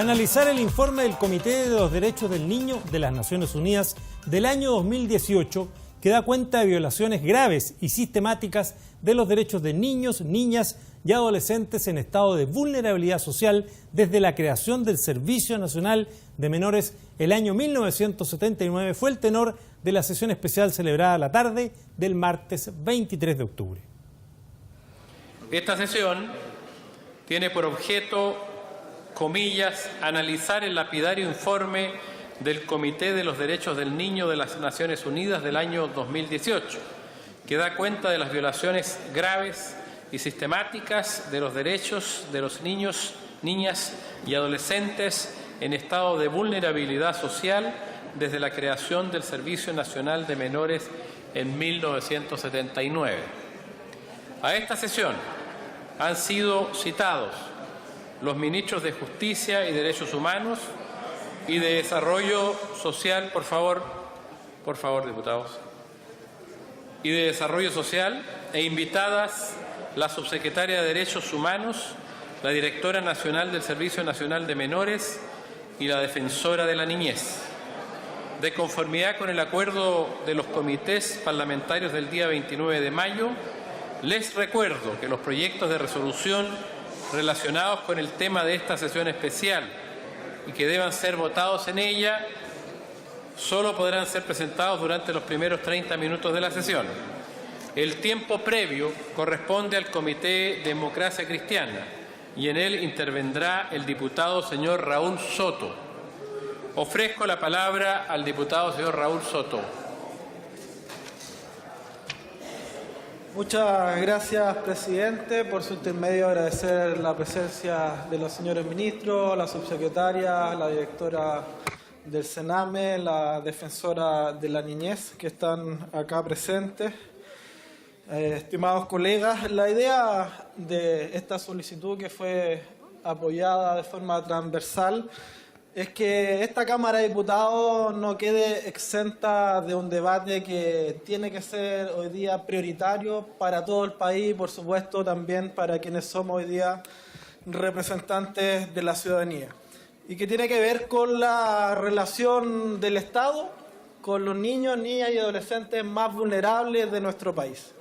Analizar el informe del Comité de los Derechos del Niño de las Naciones Unidas del año 2018 que da cuenta de violaciones graves y sistemáticas de los derechos de niños, niñas y adolescentes en estado de vulnerabilidad social desde la creación del Servicio Nacional de Menores el año 1979 fue el tenor de la sesión especial celebrada la tarde del martes 23 de octubre. Esta sesión tiene por objeto, comillas, analizar el lapidario informe del Comité de los Derechos del Niño de las Naciones Unidas del año 2018, que da cuenta de las violaciones graves y sistemáticas de los derechos de los niños, niñas y adolescentes en estado de vulnerabilidad social desde la creación del Servicio Nacional de Menores en 1979. A esta sesión han sido citados los ministros de Justicia y Derechos Humanos y de Desarrollo Social, por favor, diputados, y de Desarrollo Social, e invitadas la subsecretaria de Derechos Humanos, la directora nacional del Servicio Nacional de Menores y la defensora de la niñez. De conformidad con el acuerdo de los comités parlamentarios del día 29 de mayo, les recuerdo que los proyectos de resolución relacionados con el tema de esta sesión especial y que deban ser votados en ella, solo podrán ser presentados durante los primeros 30 minutos de la sesión. El tiempo previo corresponde al Comité Democracia Cristiana y en él intervendrá el diputado señor Raúl Soto. Ofrezco la palabra al diputado señor Raúl Soto. Muchas gracias, presidente. Por su intermedio, agradecer la presencia de los señores ministros, la subsecretaria, la directora del Sename, la defensora de la niñez, que están acá presentes. Estimados colegas, la idea de esta solicitud, que fue apoyada de forma transversal, es que esta Cámara de Diputados no quede exenta de un debate que tiene que ser hoy día prioritario para todo el país y, por supuesto, también para quienes somos hoy día representantes de la ciudadanía, y que tiene que ver con la relación del Estado con los niños, niñas y adolescentes más vulnerables de nuestro país.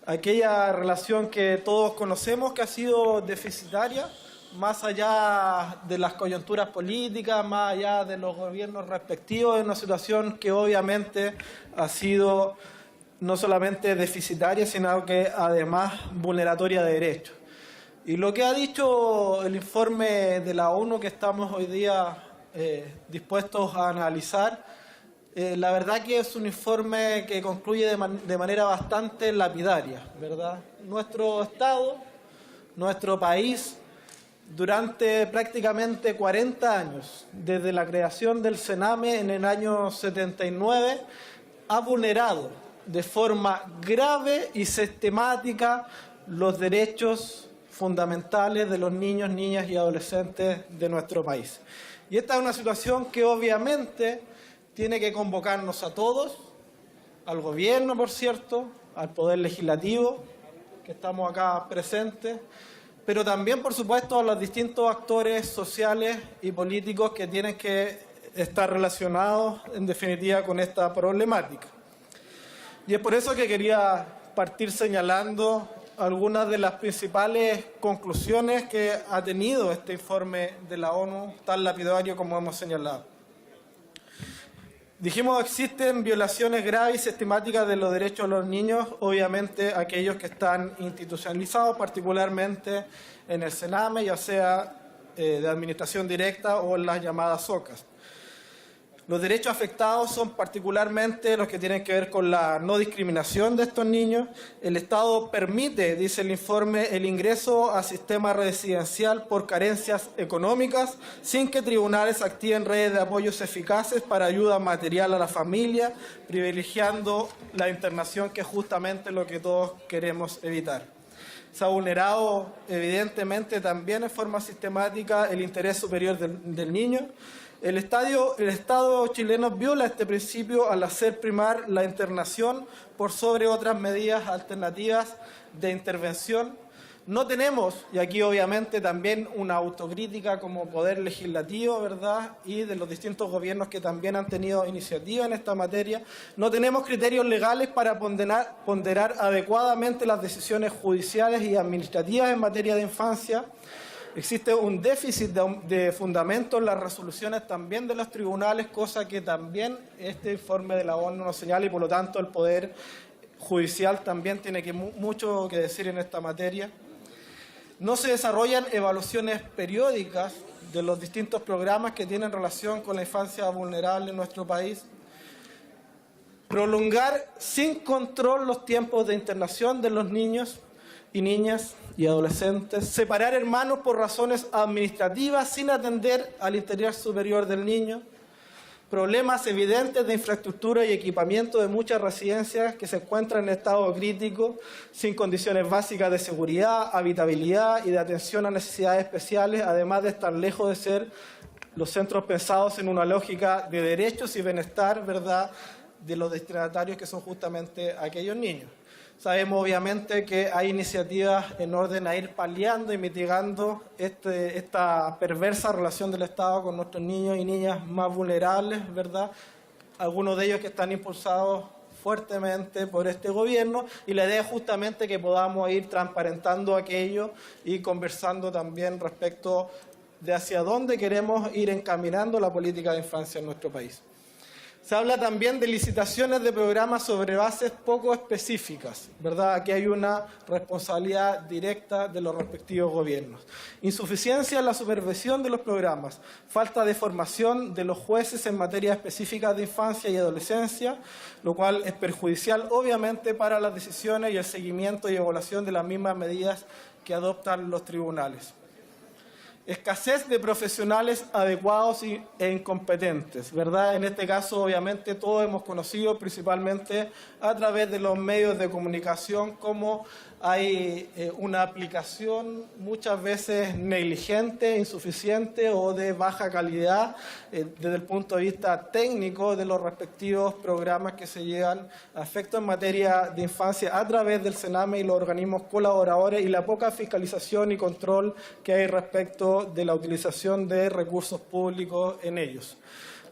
Aquella relación que todos conocemos que ha sido deficitaria, más allá de las coyunturas políticas, más allá de los gobiernos respectivos, en una situación que obviamente ha sido no solamente deficitaria, sino que además vulneratoria de derechos. Y lo que ha dicho el informe de la ONU que estamos hoy día dispuestos a analizar, la verdad que es un informe que concluye de manera bastante lapidaria, ¿verdad? Nuestro Estado, nuestro país, durante prácticamente 40 años, desde la creación del Sename en el año 79, ha vulnerado de forma grave y sistemática los derechos fundamentales de los niños, niñas y adolescentes de nuestro país. Y esta es una situación que obviamente tiene que convocarnos a todos, al gobierno, por cierto, al Poder Legislativo, que estamos acá presentes, pero también, por supuesto, a los distintos actores sociales y políticos que tienen que estar relacionados, en definitiva, con esta problemática. Y es por eso que quería partir señalando algunas de las principales conclusiones que ha tenido este informe de la ONU, tan lapidario como hemos señalado. Dijimos que existen violaciones graves y sistemáticas de los derechos de los niños, obviamente aquellos que están institucionalizados, particularmente en el Sename, ya sea de administración directa o en las llamadas SOCAS. Los derechos afectados son particularmente los que tienen que ver con la no discriminación de estos niños. El Estado permite, dice el informe, el ingreso al sistema residencial por carencias económicas, sin que tribunales activen redes de apoyos eficaces para ayuda material a la familia, privilegiando la internación, que es justamente lo que todos queremos evitar. Se ha vulnerado, evidentemente, también en forma sistemática el interés superior del niño. El Estado chileno viola este principio al hacer primar la internación por sobre otras medidas alternativas de intervención. No tenemos, y aquí obviamente también una autocrítica como poder legislativo, ¿verdad?, y de los distintos gobiernos que también han tenido iniciativa en esta materia, no tenemos criterios legales para ponderar adecuadamente las decisiones judiciales y administrativas en materia de infancia. Existe un déficit de fundamento en las resoluciones también de los tribunales, cosa que también este informe de la ONU nos señala, y por lo tanto el Poder Judicial también tiene mucho que decir en esta materia. No se desarrollan evaluaciones periódicas de los distintos programas que tienen relación con la infancia vulnerable en nuestro país. Prolongar sin control los tiempos de internación de los niños y niñas y adolescentes. Separar hermanos por razones administrativas sin atender al interés superior del niño. Problemas evidentes de infraestructura y equipamiento de muchas residencias que se encuentran en estado crítico, sin condiciones básicas de seguridad, habitabilidad y de atención a necesidades especiales, además de estar lejos de ser los centros pensados en una lógica de derechos y bienestar, ¿verdad?, de los destinatarios que son justamente aquellos niños. Sabemos obviamente que hay iniciativas en orden a ir paliando y mitigando esta perversa relación del Estado con nuestros niños y niñas más vulnerables, ¿verdad? Algunos de ellos que están impulsados fuertemente por este gobierno, y la idea es justamente que podamos ir transparentando aquello y conversando también respecto de hacia dónde queremos ir encaminando la política de infancia en nuestro país. Se habla también de licitaciones de programas sobre bases poco específicas, ¿verdad? Aquí hay una responsabilidad directa de los respectivos gobiernos. Insuficiencia en la supervisión de los programas, falta de formación de los jueces en materia específica de infancia y adolescencia, lo cual es perjudicial obviamente para las decisiones y el seguimiento y evaluación de las mismas medidas que adoptan los tribunales. Escasez de profesionales adecuados e incompetentes, ¿verdad? En este caso, obviamente, todos hemos conocido, principalmente a través de los medios de comunicación, cómo hay una aplicación muchas veces negligente, insuficiente o de baja calidad desde el punto de vista técnico de los respectivos programas que se llevan a efecto en materia de infancia a través del CENAME y los organismos colaboradores, y la poca fiscalización y control que hay respecto de la utilización de recursos públicos en ellos.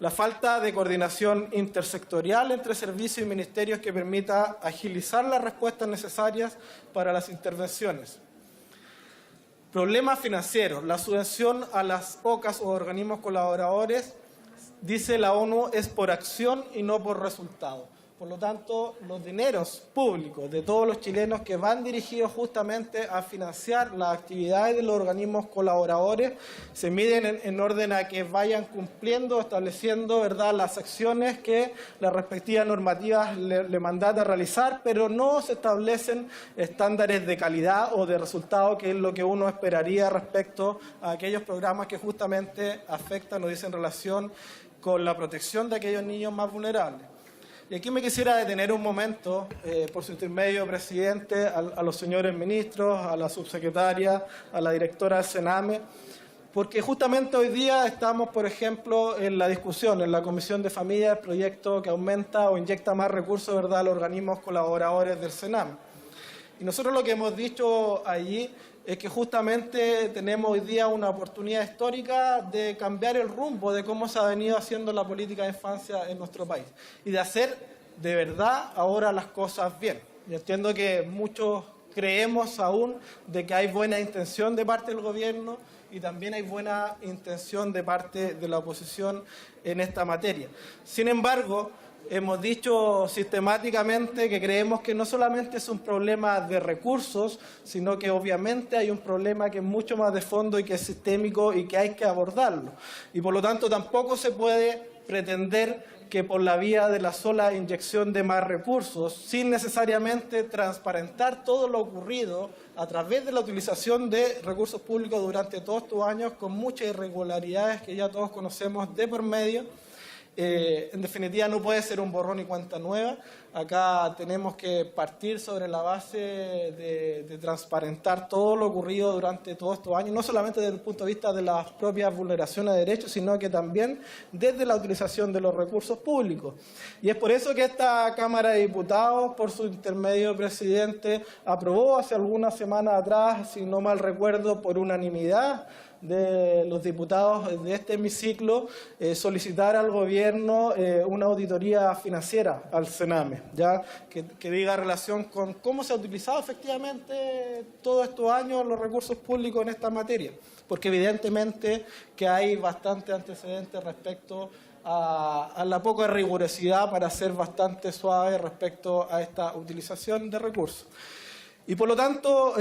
La falta de coordinación intersectorial entre servicios y ministerios que permita agilizar las respuestas necesarias para las intervenciones. Problemas financieros. La subvención a las OCAs o organismos colaboradores, dice la ONU, es por acción y no por resultado. Por lo tanto, los dineros públicos de todos los chilenos que van dirigidos justamente a financiar las actividades de los organismos colaboradores se miden en orden a que vayan cumpliendo, estableciendo, ¿verdad?, las acciones que las respectivas normativas le mandata realizar, pero no se establecen estándares de calidad o de resultado, que es lo que uno esperaría respecto a aquellos programas que justamente afectan o dicen relación con la protección de aquellos niños más vulnerables. Y aquí me quisiera detener un momento, por su intermedio, presidente, a los señores ministros, a la subsecretaria, a la directora del CENAME, porque justamente hoy día estamos, por ejemplo, en la discusión en la Comisión de Familia del proyecto que aumenta o inyecta más recursos, ¿verdad?, a los organismos colaboradores del CENAME. Y nosotros lo que hemos dicho allí es que justamente tenemos hoy día una oportunidad histórica de cambiar el rumbo de cómo se ha venido haciendo la política de infancia en nuestro país y de hacer de verdad ahora las cosas bien. Yo entiendo que muchos creemos aún de que hay buena intención de parte del gobierno y también hay buena intención de parte de la oposición en esta materia. Sin embargo, hemos dicho sistemáticamente que creemos que no solamente es un problema de recursos, sino que obviamente hay un problema que es mucho más de fondo y que es sistémico y que hay que abordarlo. Y por lo tanto tampoco se puede pretender que por la vía de la sola inyección de más recursos, sin necesariamente transparentar todo lo ocurrido a través de la utilización de recursos públicos durante todos estos años, con muchas irregularidades que ya todos conocemos de por medio, En definitiva, no puede ser un borrón y cuenta nueva. Acá tenemos que partir sobre la base de transparentar todo lo ocurrido durante todos estos años, no solamente desde el punto de vista de las propias vulneraciones de derechos, sino que también desde la utilización de los recursos públicos. Y es por eso que esta Cámara de Diputados, por su intermedio presidente, aprobó hace algunas semanas atrás, si no mal recuerdo, por unanimidad de los diputados de este hemiciclo, solicitar al gobierno una auditoría financiera al Sename, ya que diga relación con cómo se ha utilizado efectivamente todos estos años los recursos públicos en esta materia, porque evidentemente que hay bastante antecedentes respecto a la poca rigurosidad, para ser bastante suave respecto a esta utilización de recursos. Y por lo tanto,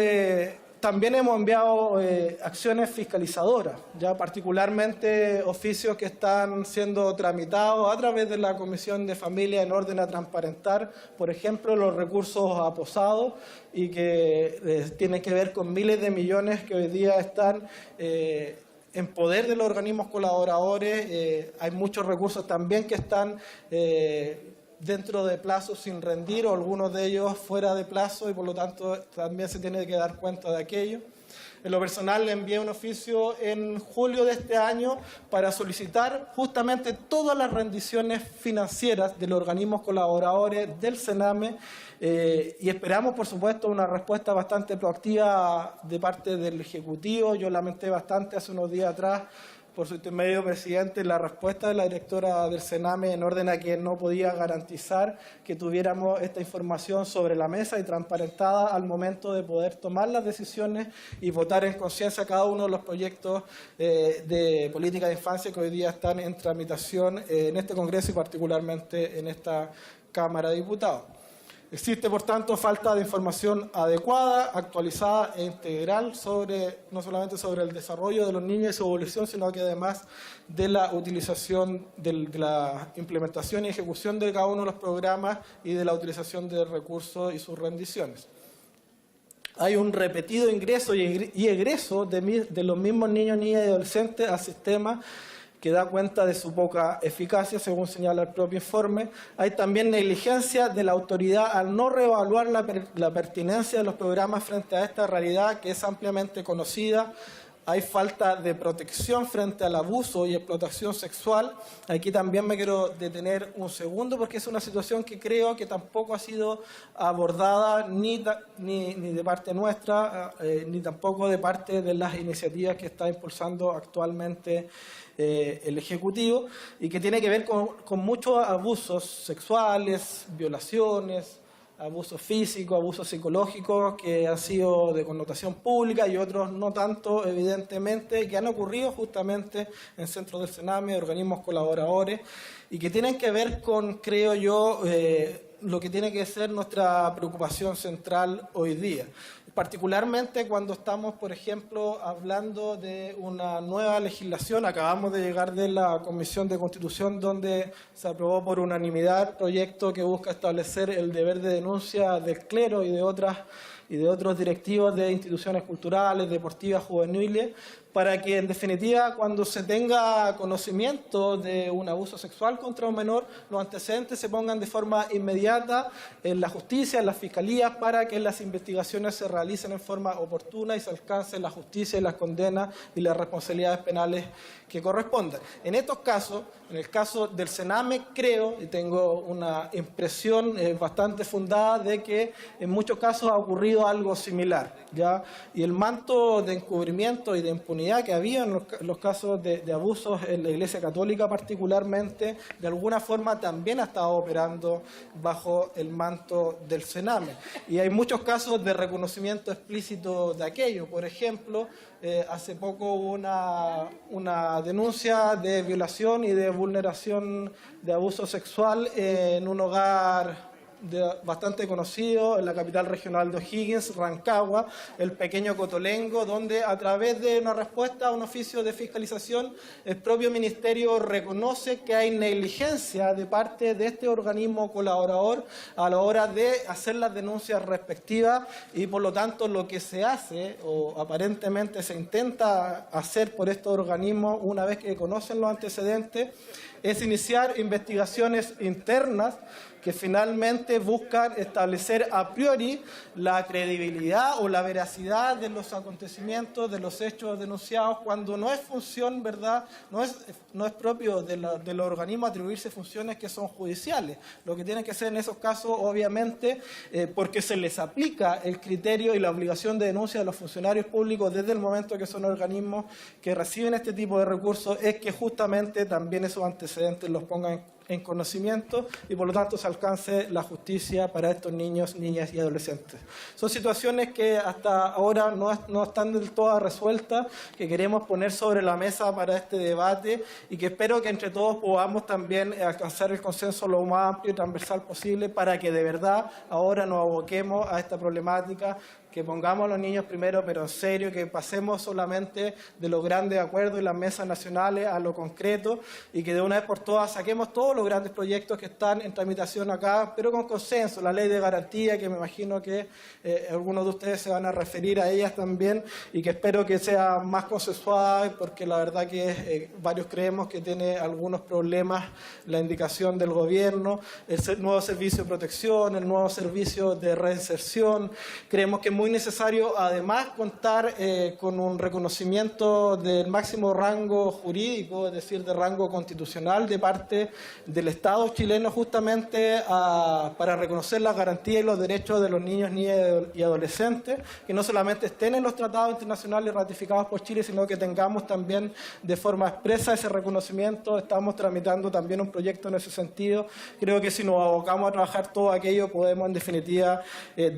también hemos enviado acciones fiscalizadoras, ya particularmente oficios que están siendo tramitados a través de la Comisión de Familia en orden a transparentar, por ejemplo, los recursos aposados y que tienen que ver con miles de millones que hoy día están en poder de los organismos colaboradores. Hay muchos recursos también que están dentro de plazos sin rendir, o algunos de ellos fuera de plazo, y por lo tanto también se tiene que dar cuenta de aquello. En lo personal le envié un oficio en julio de este año para solicitar justamente todas las rendiciones financieras de los organismos colaboradores del Sename, y esperamos, por supuesto, una respuesta bastante proactiva de parte del Ejecutivo. Yo lamenté bastante hace unos días atrás, por su intermedio, presidente, la respuesta de la directora del Sename en orden a que no podía garantizar que tuviéramos esta información sobre la mesa y transparentada al momento de poder tomar las decisiones y votar en conciencia cada uno de los proyectos de política de infancia que hoy día están en tramitación en este Congreso y particularmente en esta Cámara de Diputados. Existe, por tanto, falta de información adecuada, actualizada e integral no solamente sobre el desarrollo de los niños y su evolución, sino que además de la utilización, de la implementación y ejecución de cada uno de los programas y de la utilización de recursos y sus rendiciones. Hay un repetido ingreso y egreso de los mismos niños, niñas y adolescentes al sistema, que da cuenta de su poca eficacia, según señala el propio informe. Hay también negligencia de la autoridad al no reevaluar la pertinencia de los programas frente a esta realidad que es ampliamente conocida. Hay falta de protección frente al abuso y explotación sexual. Aquí también me quiero detener un segundo, porque es una situación que creo que tampoco ha sido abordada ni de parte nuestra, ni tampoco de parte de las iniciativas que está impulsando actualmente el Ejecutivo, y que tiene que ver con muchos abusos sexuales, violaciones, abusos físicos, abusos psicológicos que han sido de connotación pública y otros no tanto, evidentemente, que han ocurrido justamente en centros del Sename, organismos colaboradores, y que tienen que ver con, creo yo, lo que tiene que ser nuestra preocupación central hoy día. Particularmente cuando estamos, por ejemplo, hablando de una nueva legislación. Acabamos de llegar de la Comisión de Constitución, donde se aprobó por unanimidad el proyecto que busca establecer el deber de denuncia del clero y de otros directivos de instituciones culturales, deportivas, juveniles, para que, en definitiva, cuando se tenga conocimiento de un abuso sexual contra un menor, los antecedentes se pongan de forma inmediata en la justicia, en las fiscalías, para que las investigaciones se realicen en forma oportuna y se alcance la justicia y las condenas y las responsabilidades penales que correspondan. En estos casos, en el caso del Sename, creo, y tengo una impresión bastante fundada, de que en muchos casos ha ocurrido algo similar, ¿ya? Y el manto de encubrimiento y de impunidad que había en los casos de abusos en la Iglesia Católica particularmente, de alguna forma también ha estado operando bajo el manto del Sename. Y hay muchos casos de reconocimiento explícito de aquello. Por ejemplo, hace poco hubo una denuncia de violación y de vulneración de abuso sexual en un hogar bastante conocido en la capital regional de O'Higgins, Rancagua, el pequeño Cotolengo, donde a través de una respuesta a un oficio de fiscalización, el propio ministerio reconoce que hay negligencia de parte de este organismo colaborador a la hora de hacer las denuncias respectivas y por lo tanto lo que se hace o aparentemente se intenta hacer por estos organismos una vez que conocen los antecedentes es iniciar investigaciones internas que finalmente buscan establecer a priori la credibilidad o la veracidad de los acontecimientos, de los hechos denunciados, cuando no es función, ¿verdad? No es propio de los organismos atribuirse funciones que son judiciales. Lo que tienen que hacer en esos casos, obviamente, porque se les aplica el criterio y la obligación de denuncia de los funcionarios públicos desde el momento que son organismos que reciben este tipo de recursos, es que justamente también esos antecedentes los pongan en conocimiento y por lo tanto se alcance la justicia para estos niños, niñas y adolescentes. Son situaciones que hasta ahora no están del todo resueltas, que queremos poner sobre la mesa para este debate y que espero que entre todos podamos también alcanzar el consenso lo más amplio y transversal posible para que de verdad ahora nos aboquemos a esta problemática, que pongamos a los niños primero, pero en serio, que pasemos solamente de los grandes acuerdos y las mesas nacionales a lo concreto y que de una vez por todas saquemos todos los grandes proyectos que están en tramitación acá, pero con consenso, la ley de garantía, que me imagino que algunos de ustedes se van a referir a ellas también y que espero que sea más consensuada, porque la verdad que varios creemos que tiene algunos problemas la indicación del gobierno, el nuevo servicio de protección, el nuevo servicio de reinserción. Creemos que es muy necesario además contar con un reconocimiento del máximo rango jurídico, es decir, de rango constitucional de parte del Estado chileno justamente para reconocer las garantías y los derechos de los niños, niñas y adolescentes, que no solamente estén en los tratados internacionales ratificados por Chile, sino que tengamos también de forma expresa ese reconocimiento. Estamos tramitando también un proyecto en ese sentido. Creo que si nos abocamos a trabajar todo aquello, podemos en definitiva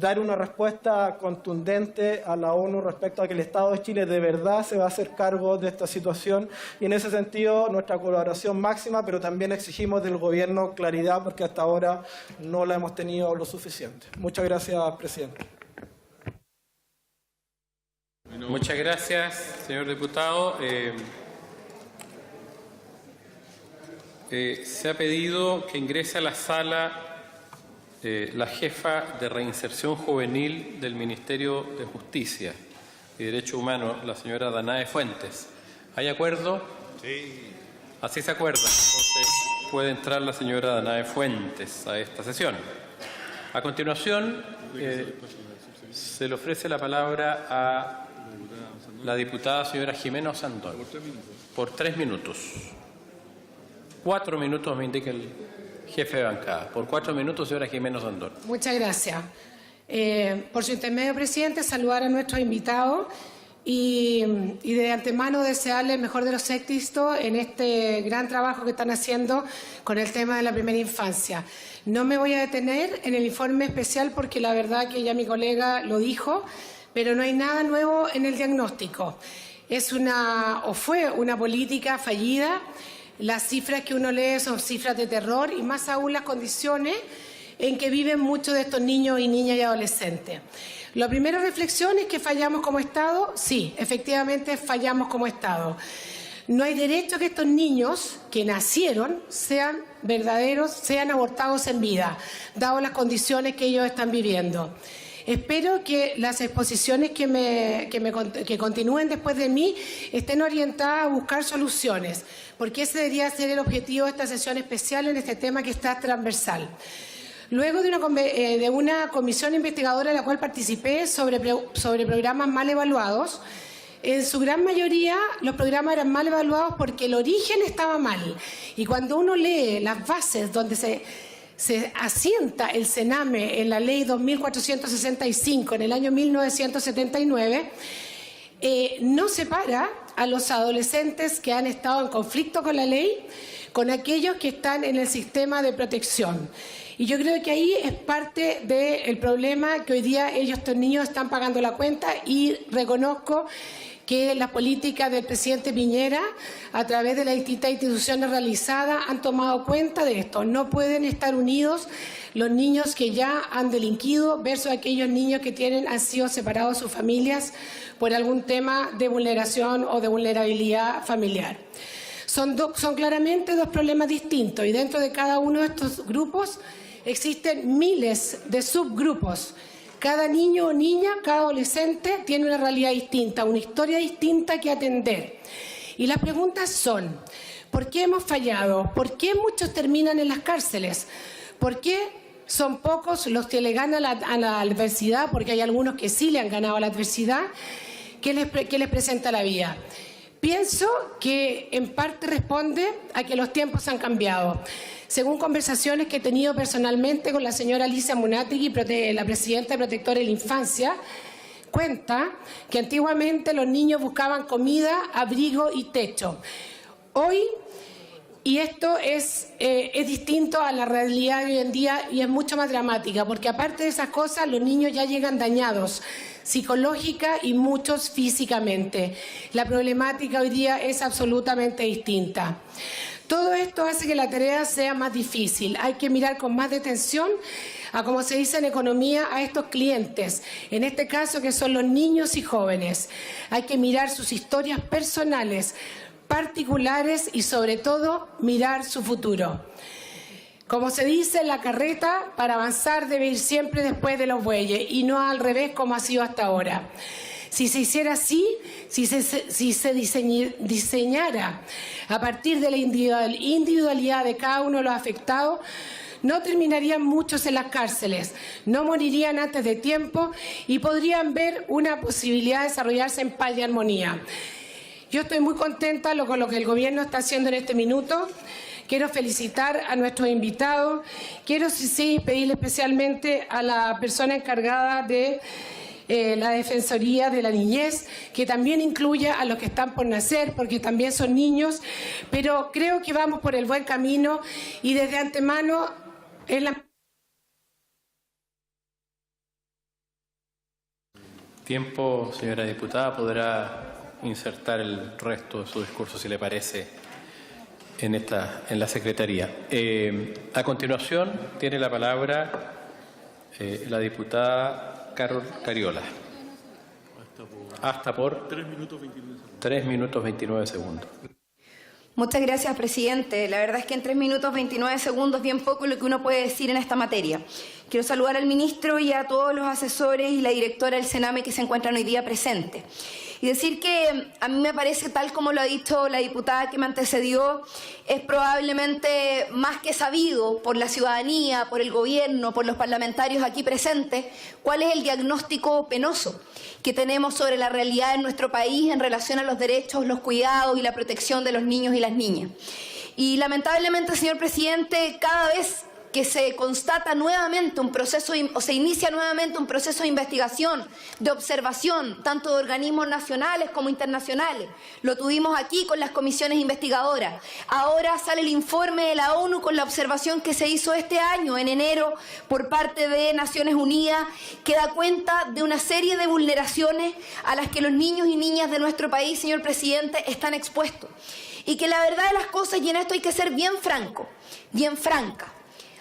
dar una respuesta contundente a la ONU respecto a que el Estado de Chile de verdad se va a hacer cargo de esta situación y en ese sentido nuestra colaboración máxima, pero también exigimos del gobierno claridad porque hasta ahora no la hemos tenido lo suficiente. Muchas gracias, presidente. Muchas gracias, señor diputado. Se ha pedido que ingrese a la sala la jefa de Reinserción Juvenil del Ministerio de Justicia y Derechos Humanos, la señora Danae Fuentes. ¿Hay acuerdo? Sí. Así se acuerda. Entonces puede entrar la señora Danae Fuentes a esta sesión. A continuación, se le ofrece la palabra a la diputada señora Jimena Osandón. Por 3 minutos. 4 minutos me indica el jefe de bancada. Por 4 minutos, señora Jimena Osandón. Muchas gracias. Por su intermedio, presidente, saludar a nuestros invitados y de antemano desearle el mejor de los éxitos en este gran trabajo que están haciendo con el tema de la primera infancia. No me voy a detener en el informe especial porque la verdad que ya mi colega lo dijo, pero no hay nada nuevo en el diagnóstico. Fue una política fallida. Las cifras que uno lee son cifras de terror y más aún las condiciones en que viven muchos de estos niños y niñas y adolescentes. La primera reflexión es que fallamos como Estado. Sí, efectivamente fallamos como Estado. No hay derecho a que estos niños que nacieron sean verdaderos, sean abortados en vida, dado las condiciones que ellos están viviendo. Espero que las exposiciones que continúen después de mí estén orientadas a buscar soluciones, porque ese debería ser el objetivo de esta sesión especial en este tema que está transversal. Luego de una comisión investigadora en la cual participé sobre programas mal evaluados, en su gran mayoría los programas eran mal evaluados porque el origen estaba mal. Y cuando uno lee las bases donde se asienta el CENAME en la ley 2465 en el año 1979, no separa a los adolescentes que han estado en conflicto con la ley con aquellos que están en el sistema de protección. Y yo creo que ahí es parte del problema que hoy día estos niños están pagando la cuenta y reconozco que las políticas del presidente Piñera, a través de las distintas instituciones realizadas, han tomado cuenta de esto. No pueden estar unidos los niños que ya han delinquido versus aquellos niños que han sido separados de sus familias por algún tema de vulneración o de vulnerabilidad familiar. Son claramente dos problemas distintos y dentro de cada uno de estos grupos existen miles de subgrupos. Cada niño o niña, cada adolescente tiene una realidad distinta, una historia distinta que atender. Y las preguntas son, ¿por qué hemos fallado? ¿Por qué muchos terminan en las cárceles? ¿Por qué son pocos los que le ganan a la adversidad? Porque hay algunos que sí le han ganado a la adversidad. ¿Qué les presenta la vida? Pienso que en parte responde a que los tiempos han cambiado. Según conversaciones que he tenido personalmente con la señora Alicia Munátegui, la presidenta de Protectores de la Infancia, cuenta que antiguamente los niños buscaban comida, abrigo y techo. Hoy, y esto es distinto a la realidad de hoy en día y es mucho más dramática, porque aparte de esas cosas, los niños ya llegan dañados psicológica y muchos físicamente. La problemática hoy día es absolutamente distinta. Todo esto hace que la tarea sea más difícil. Hay que mirar con más detención a, como se dice en economía, a estos clientes, en este caso que son los niños y jóvenes. Hay que mirar sus historias personales, particulares y sobre todo mirar su futuro. Como se dice, la carreta para avanzar debe ir siempre después de los bueyes y no al revés como ha sido hasta ahora. Si se hiciera así, si se diseñara a partir de la individualidad de cada uno de los afectados, no terminarían muchos en las cárceles, no morirían antes de tiempo y podrían ver una posibilidad de desarrollarse en paz y armonía. Yo estoy muy contenta con lo que el Gobierno está haciendo en este minuto. Quiero felicitar a nuestros invitados. Quiero pedirle especialmente a la persona encargada de la Defensoría de la Niñez, que también incluya a los que están por nacer, porque también son niños, pero creo que vamos por el buen camino y desde antemano en la... Tiempo, señora diputada, podrá insertar el resto de su discurso, si le parece, en la Secretaría. A continuación, tiene la palabra la diputada Carol Cariola. Hasta por 3 minutos 29 segundos. Muchas gracias, presidente. La verdad es que en 3 minutos 29 segundos bien poco lo que uno puede decir en esta materia. Quiero saludar al ministro y a todos los asesores y la directora del Sename que se encuentran hoy día presentes. Y decir que a mí me parece, tal como lo ha dicho la diputada que me antecedió, es probablemente más que sabido por la ciudadanía, por el gobierno, por los parlamentarios aquí presentes, cuál es el diagnóstico penoso que tenemos sobre la realidad en nuestro país en relación a los derechos, los cuidados y la protección de los niños y las niñas. Y lamentablemente, señor presidente, cada vez que se constata nuevamente un proceso o se inicia nuevamente un proceso de investigación, de observación, tanto de organismos nacionales como internacionales. Lo tuvimos aquí con las comisiones investigadoras. Ahora sale el informe de la ONU con la observación que se hizo este año, en enero, por parte de Naciones Unidas, que da cuenta de una serie de vulneraciones a las que los niños y niñas de nuestro país, señor presidente, están expuestos. Y que la verdad de las cosas, y en esto hay que ser bien franco, bien franca.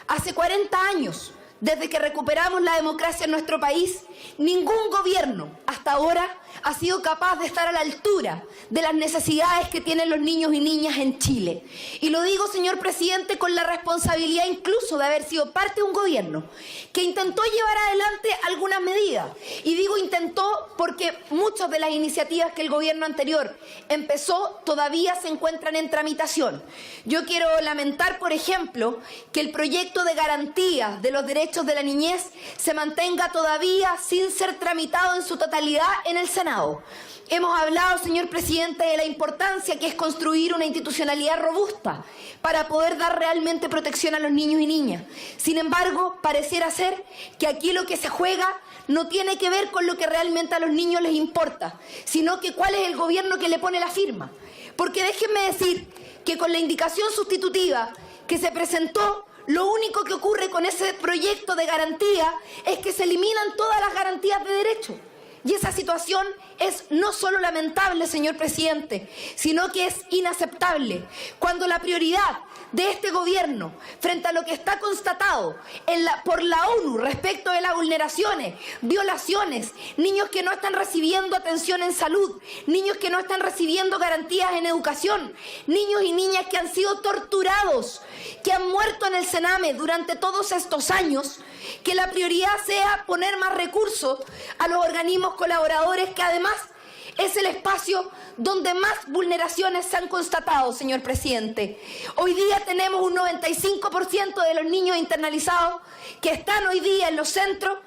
Hace 40 años, desde que recuperamos la democracia en nuestro país, ningún gobierno hasta ahora ha sido capaz de estar a la altura de las necesidades que tienen los niños y niñas en Chile. Y lo digo, señor presidente, con la responsabilidad incluso de haber sido parte de un gobierno que intentó llevar adelante algunas medidas. Y digo intentó porque muchas de las iniciativas que el gobierno anterior empezó todavía se encuentran en tramitación. Yo quiero lamentar, por ejemplo, que el proyecto de garantía de los derechos de la niñez se mantenga todavía sin ser tramitado en su totalidad en el Senado. Hemos hablado, señor presidente, de la importancia que es construir una institucionalidad robusta para poder dar realmente protección a los niños y niñas. Sin embargo, pareciera ser que aquí lo que se juega no tiene que ver con lo que realmente a los niños les importa, sino que cuál es el gobierno que le pone la firma. Porque déjenme decir que con la indicación sustitutiva que se presentó, lo único que ocurre con ese proyecto de garantía es que se eliminan todas las garantías de derecho. Y esa situación es no solo lamentable, señor presidente, sino que es inaceptable. Cuando la prioridad de este gobierno, frente a lo que está constatado por la ONU respecto de las vulneraciones, violaciones, niños que no están recibiendo atención en salud, niños que no están recibiendo garantías en educación, niños y niñas que han sido torturados, que han muerto en el Sename durante todos estos años, que la prioridad sea poner más recursos a los organismos colaboradores, que además es el espacio donde más vulneraciones se han constatado, señor presidente. Hoy día tenemos un 95% de los niños internalizados que están hoy día en los centros,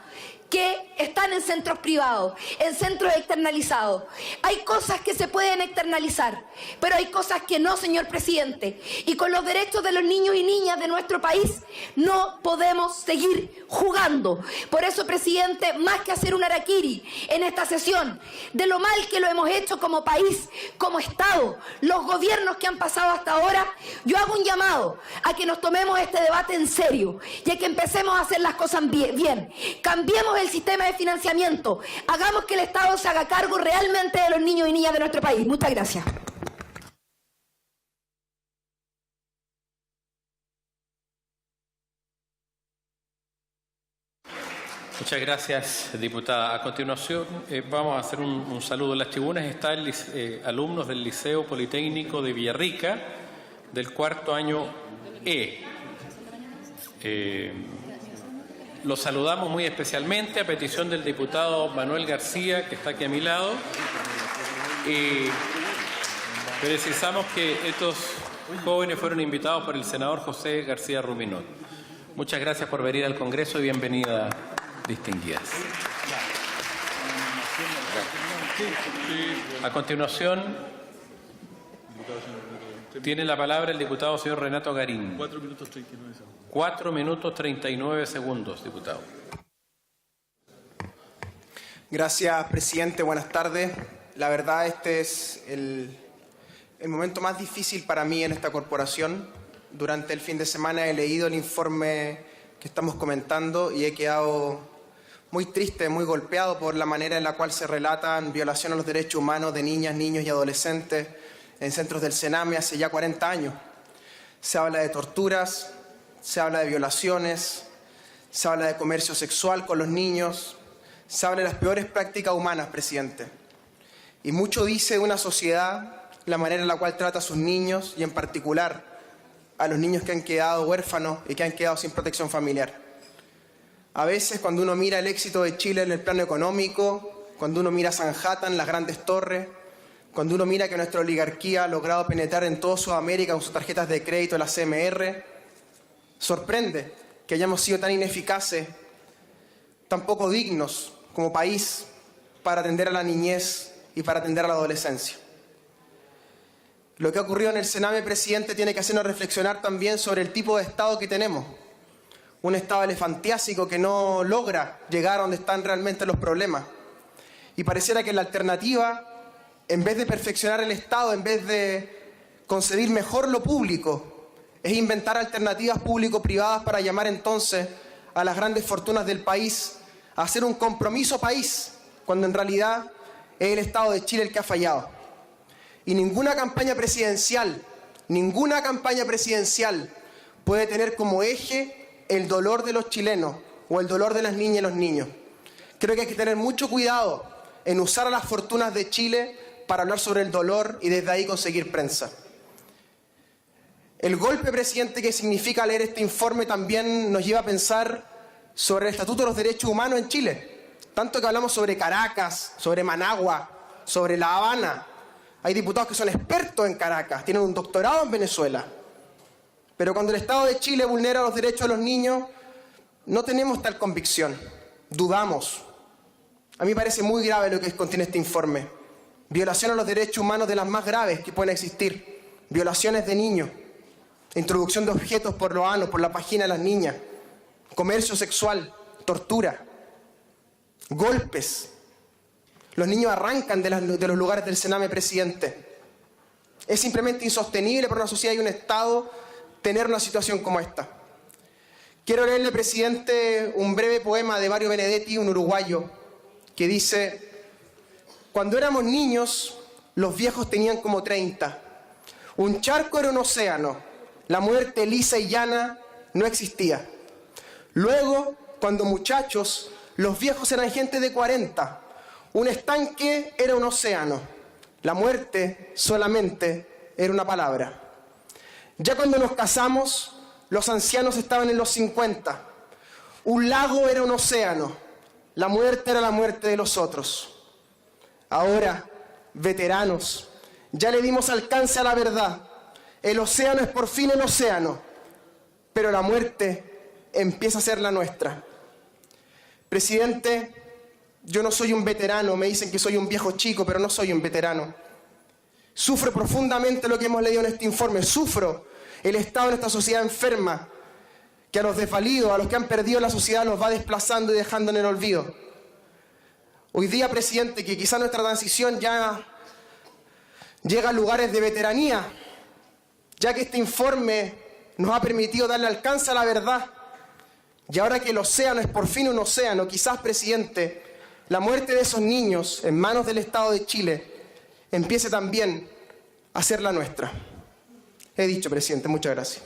que están en centros privados, en centros externalizados. Hay cosas que se pueden externalizar, pero hay cosas que no, señor presidente. Y con los derechos de los niños y niñas de nuestro país no podemos seguir jugando. Por eso, presidente, más que hacer un harakiri en esta sesión, de lo mal que lo hemos hecho como país, como Estado, los gobiernos que han pasado hasta ahora, yo hago un llamado a que nos tomemos este debate en serio y a que empecemos a hacer las cosas bien. Cambiemos el sistema de financiamiento, hagamos que el Estado se haga cargo realmente de los niños y niñas de nuestro país. Muchas gracias. Muchas gracias, diputada. A continuación, vamos a hacer un saludo en las tribunas. Están alumnos del Liceo Politécnico de Villarrica, del cuarto año E. Los saludamos muy especialmente a petición del diputado Manuel García, que está aquí a mi lado. Y precisamos que estos jóvenes fueron invitados por el senador José García Ruminot. Muchas gracias por venir al Congreso y bienvenida, distinguidas. A continuación, tiene la palabra el diputado señor Renato Garín. 4 minutos 39 segundos. 4 minutos 39 segundos, diputado. Gracias, presidente. Buenas tardes. La verdad, este es el momento más difícil para mí en esta corporación. Durante el fin de semana he leído el informe que estamos comentando y he quedado muy triste, muy golpeado por la manera en la cual se relatan violaciones a los derechos humanos de niñas, niños y adolescentes en centros del Sename hace ya 40 años. Se habla de torturas, se habla de violaciones, se habla de comercio sexual con los niños, se habla de las peores prácticas humanas, presidente. Y mucho dice de una sociedad la manera en la cual trata a sus niños y en particular a los niños que han quedado huérfanos y que han quedado sin protección familiar. A veces cuando uno mira el éxito de Chile en el plano económico, cuando uno mira Sanhattan, las grandes torres, cuando uno mira que nuestra oligarquía ha logrado penetrar en toda Sudamérica con sus tarjetas de crédito, la CMR, sorprende que hayamos sido tan ineficaces, tan poco dignos como país para atender a la niñez y para atender a la adolescencia. Lo que ha ocurrido en el Sename, presidente, tiene que hacernos reflexionar también sobre el tipo de Estado que tenemos. Un Estado elefantiásico que no logra llegar a donde están realmente los problemas. Y pareciera que la alternativa, en vez de perfeccionar el Estado, en vez de concebir mejor lo público, es inventar alternativas público-privadas para llamar entonces a las grandes fortunas del país a hacer un compromiso país, cuando en realidad es el Estado de Chile el que ha fallado. Y ninguna campaña presidencial puede tener como eje el dolor de los chilenos o el dolor de las niñas y los niños. Creo que hay que tener mucho cuidado en usar a las fortunas de Chile para hablar sobre el dolor y desde ahí conseguir prensa. El golpe, presidente, que significa leer este informe también nos lleva a pensar sobre el Estatuto de los Derechos Humanos en Chile. Tanto que hablamos sobre Caracas, sobre Managua, sobre La Habana. Hay diputados que son expertos en Caracas, tienen un doctorado en Venezuela. Pero cuando el Estado de Chile vulnera los derechos de los niños, no tenemos tal convicción, dudamos. A mí me parece muy grave lo que contiene este informe. Violación a los derechos humanos de las más graves que pueden existir. Violaciones de niños. Introducción de objetos por lo ano, por la vagina de las niñas. Comercio sexual. Tortura. Golpes. Los niños arrancan de los lugares del Sename, presidente. Es simplemente insostenible para una sociedad y un Estado tener una situación como esta. Quiero leerle, presidente, un breve poema de Mario Benedetti, un uruguayo, que dice: Cuando éramos niños, los viejos tenían como 30. Un charco era un océano. La muerte lisa y llana no existía. Luego, cuando muchachos, los viejos eran gente de 40. Un estanque era un océano. La muerte solamente era una palabra. Ya cuando nos casamos, los ancianos estaban en los 50. Un lago era un océano. La muerte era la muerte de los otros. Ahora, veteranos, ya le dimos alcance a la verdad. El océano es por fin el océano, pero la muerte empieza a ser la nuestra. Presidente, yo no soy un veterano, me dicen que soy un viejo chico, pero no soy un veterano. Sufro profundamente lo que hemos leído en este informe, sufro el estado de nuestra sociedad enferma, que a los desvalidos, a los que han perdido la sociedad, los va desplazando y dejando en el olvido. Hoy día, presidente, que quizá nuestra transición ya llega a lugares de veteranía, ya que este informe nos ha permitido darle alcance a la verdad, y ahora que el océano es por fin un océano, quizás, presidente, la muerte de esos niños en manos del Estado de Chile empiece también a ser la nuestra. He dicho, presidente, muchas gracias.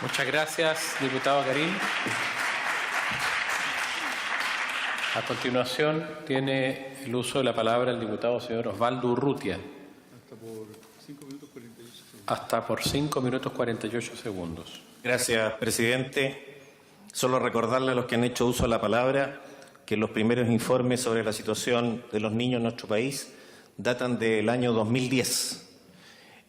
Muchas gracias, diputado Karim. A continuación, tiene el uso de la palabra el diputado señor Osvaldo Urrutia. Hasta por 5 minutos 48 segundos. Gracias, presidente. Solo recordarle a los que han hecho uso de la palabra que los primeros informes sobre la situación de los niños en nuestro país datan del año 2010.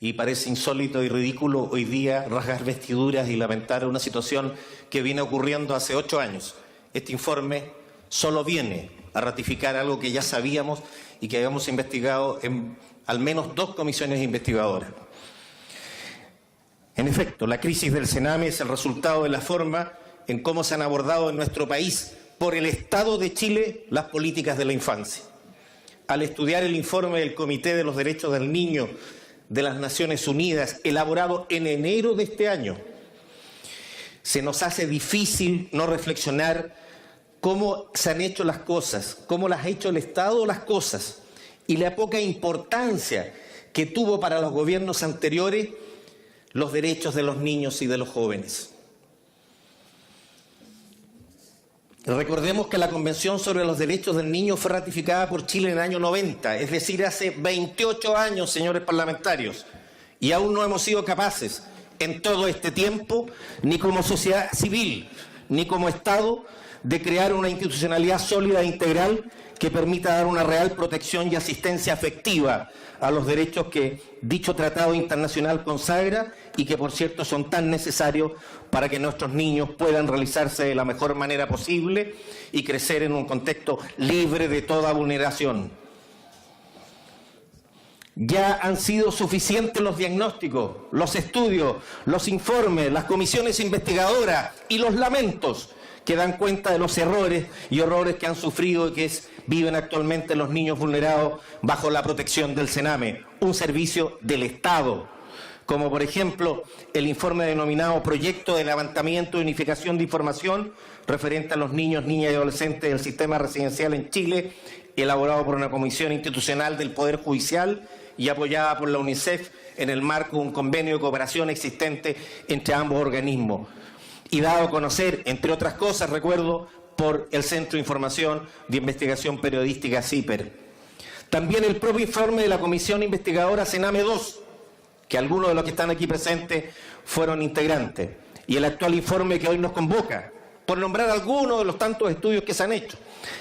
Y parece insólito y ridículo hoy día rasgar vestiduras y lamentar una situación que viene ocurriendo hace 8 años. Este informe solo viene a ratificar algo que ya sabíamos y que habíamos investigado en al menos 2 comisiones investigadoras. En efecto, la crisis del Sename es el resultado de la forma en cómo se han abordado en nuestro país por el Estado de Chile las políticas de la infancia. Al estudiar el informe del Comité de los Derechos del Niño de las Naciones Unidas, elaborado en enero de este año, se nos hace difícil no reflexionar cómo se han hecho las cosas, cómo las ha hecho el Estado las cosas, y la poca importancia que tuvo para los gobiernos anteriores los derechos de los niños y de los jóvenes. Recordemos que la Convención sobre los Derechos del Niño fue ratificada por Chile en el año 90, es decir, hace 28 años, señores parlamentarios, y aún no hemos sido capaces en todo este tiempo, ni como sociedad civil, ni como Estado, de crear una institucionalidad sólida e integral que permita dar una real protección y asistencia efectiva a los derechos que dicho tratado internacional consagra y que, por cierto, son tan necesarios para que nuestros niños puedan realizarse de la mejor manera posible y crecer en un contexto libre de toda vulneración. Ya han sido suficientes los diagnósticos, los estudios, los informes, las comisiones investigadoras y los lamentos que dan cuenta de los errores y horrores que han sufrido y que viven actualmente los niños vulnerados bajo la protección del Sename, un servicio del Estado, como por ejemplo el informe denominado Proyecto de Levantamiento y Unificación de Información referente a los niños, niñas y adolescentes del sistema residencial en Chile, elaborado por una comisión institucional del Poder Judicial y apoyada por la UNICEF en el marco de un convenio de cooperación existente entre ambos organismos, y dado a conocer, entre otras cosas, recuerdo, por el Centro de Información de Investigación Periodística CIPER. También el propio informe de la Comisión Investigadora Sename 2, que algunos de los que están aquí presentes fueron integrantes, y el actual informe que hoy nos convoca, por nombrar algunos de los tantos estudios que se han hecho.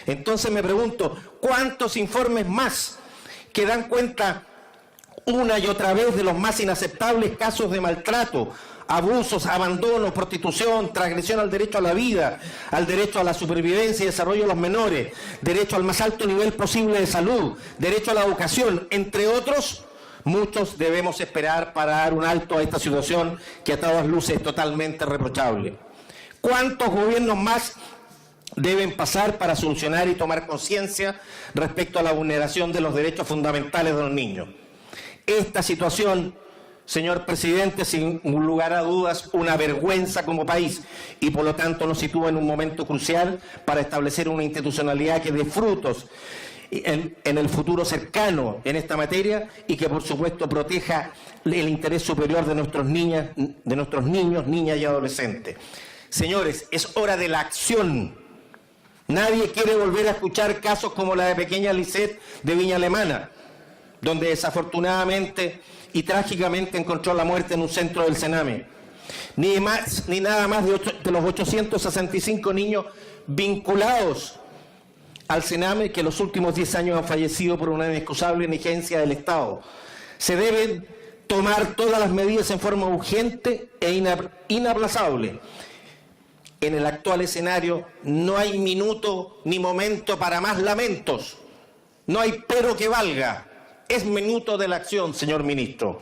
Entonces me pregunto, ¿cuántos informes más que dan cuenta una y otra vez de los más inaceptables casos de maltrato, abusos, abandono, prostitución, transgresión al derecho a la vida, al derecho a la supervivencia y desarrollo de los menores, derecho al más alto nivel posible de salud, derecho a la educación, entre otros? Muchos debemos esperar para dar un alto a esta situación que a todas luces es totalmente reprochable. ¿Cuántos gobiernos más deben pasar para solucionar y tomar conciencia respecto a la vulneración de los derechos fundamentales de los niños? Esta situación señor presidente, sin lugar a dudas, una vergüenza como país y por lo tanto nos sitúa en un momento crucial para establecer una institucionalidad que dé frutos en el futuro cercano en esta materia y que por supuesto proteja el interés superior de nuestros niños, niñas y adolescentes. Señores, es hora de la acción. Nadie quiere volver a escuchar casos como la de pequeña Lisette de Viña Alemana, donde desafortunadamente y trágicamente encontró la muerte en un centro del Sename. Ni nada más de los 865 niños vinculados al Sename que en los últimos 10 años han fallecido por una inexcusable negligencia del Estado. Se deben tomar todas las medidas en forma urgente e inaplazable. En el actual escenario no hay minuto ni momento para más lamentos. No hay pero que valga. Es minuto de la acción, señor ministro.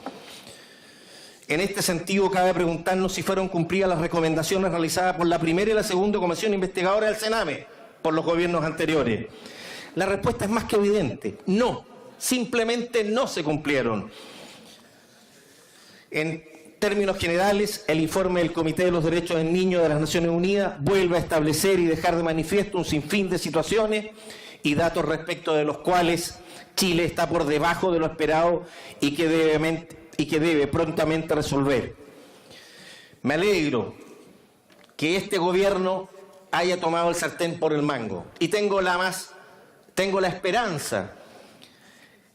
En este sentido, cabe preguntarnos si fueron cumplidas las recomendaciones realizadas por la primera y la segunda comisión investigadora del Sename por los gobiernos anteriores. La respuesta es más que evidente. No, simplemente no se cumplieron. En términos generales, el informe del Comité de los Derechos del Niño de las Naciones Unidas vuelve a establecer y dejar de manifiesto un sinfín de situaciones y datos respecto de los cuales Chile está por debajo de lo esperado y que debe prontamente resolver. Me alegro que este gobierno haya tomado el sartén por el mango y tengo la esperanza,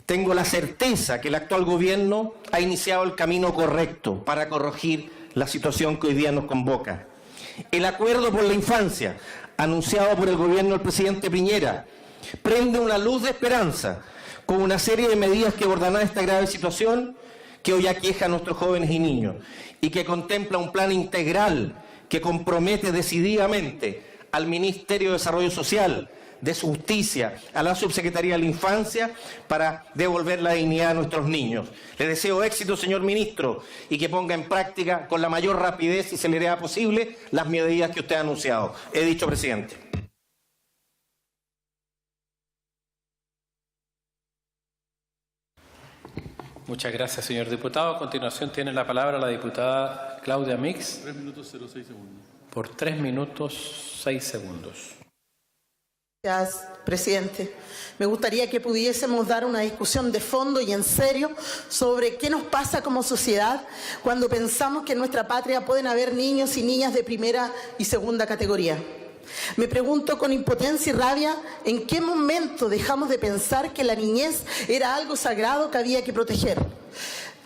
tengo la certeza que el actual gobierno ha iniciado el camino correcto para corregir la situación que hoy día nos convoca. El acuerdo por la infancia, anunciado por el gobierno del presidente Piñera, prende una luz de esperanza con una serie de medidas que abordarán esta grave situación que hoy aqueja a nuestros jóvenes y niños y que contempla un plan integral que compromete decididamente al Ministerio de Desarrollo Social, de Justicia, a la Subsecretaría de la Infancia para devolver la dignidad a nuestros niños. Le deseo éxito, señor ministro, y que ponga en práctica con la mayor rapidez y celeridad posible las medidas que usted ha anunciado. He dicho, presidente. Muchas gracias, señor diputado. A continuación tiene la palabra la diputada Claudia Mix. 3 minutos 06 segundos. Por 3 minutos 6 segundos. Gracias, presidente. Me gustaría que pudiésemos dar una discusión de fondo y en serio sobre qué nos pasa como sociedad cuando pensamos que en nuestra patria pueden haber niños y niñas de primera y segunda categoría. Me pregunto con impotencia y rabia en qué momento dejamos de pensar que la niñez era algo sagrado que había que proteger.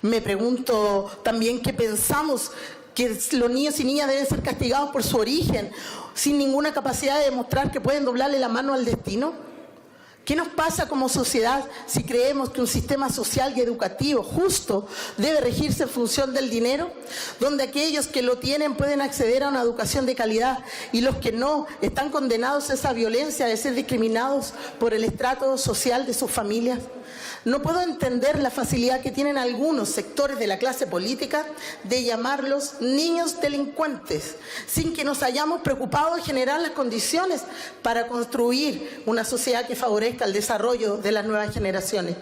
Me pregunto también qué pensamos que los niños y niñas deben ser castigados por su origen, sin ninguna capacidad de demostrar que pueden doblarle la mano al destino. ¿Qué nos pasa como sociedad si creemos que un sistema social y educativo justo debe regirse en función del dinero, donde aquellos que lo tienen pueden acceder a una educación de calidad y los que no están condenados a esa violencia de ser discriminados por el estrato social de sus familias? No puedo entender la facilidad que tienen algunos sectores de la clase política de llamarlos niños delincuentes, sin que nos hayamos preocupado de generar las condiciones para construir una sociedad que favorezca el desarrollo de las nuevas generaciones.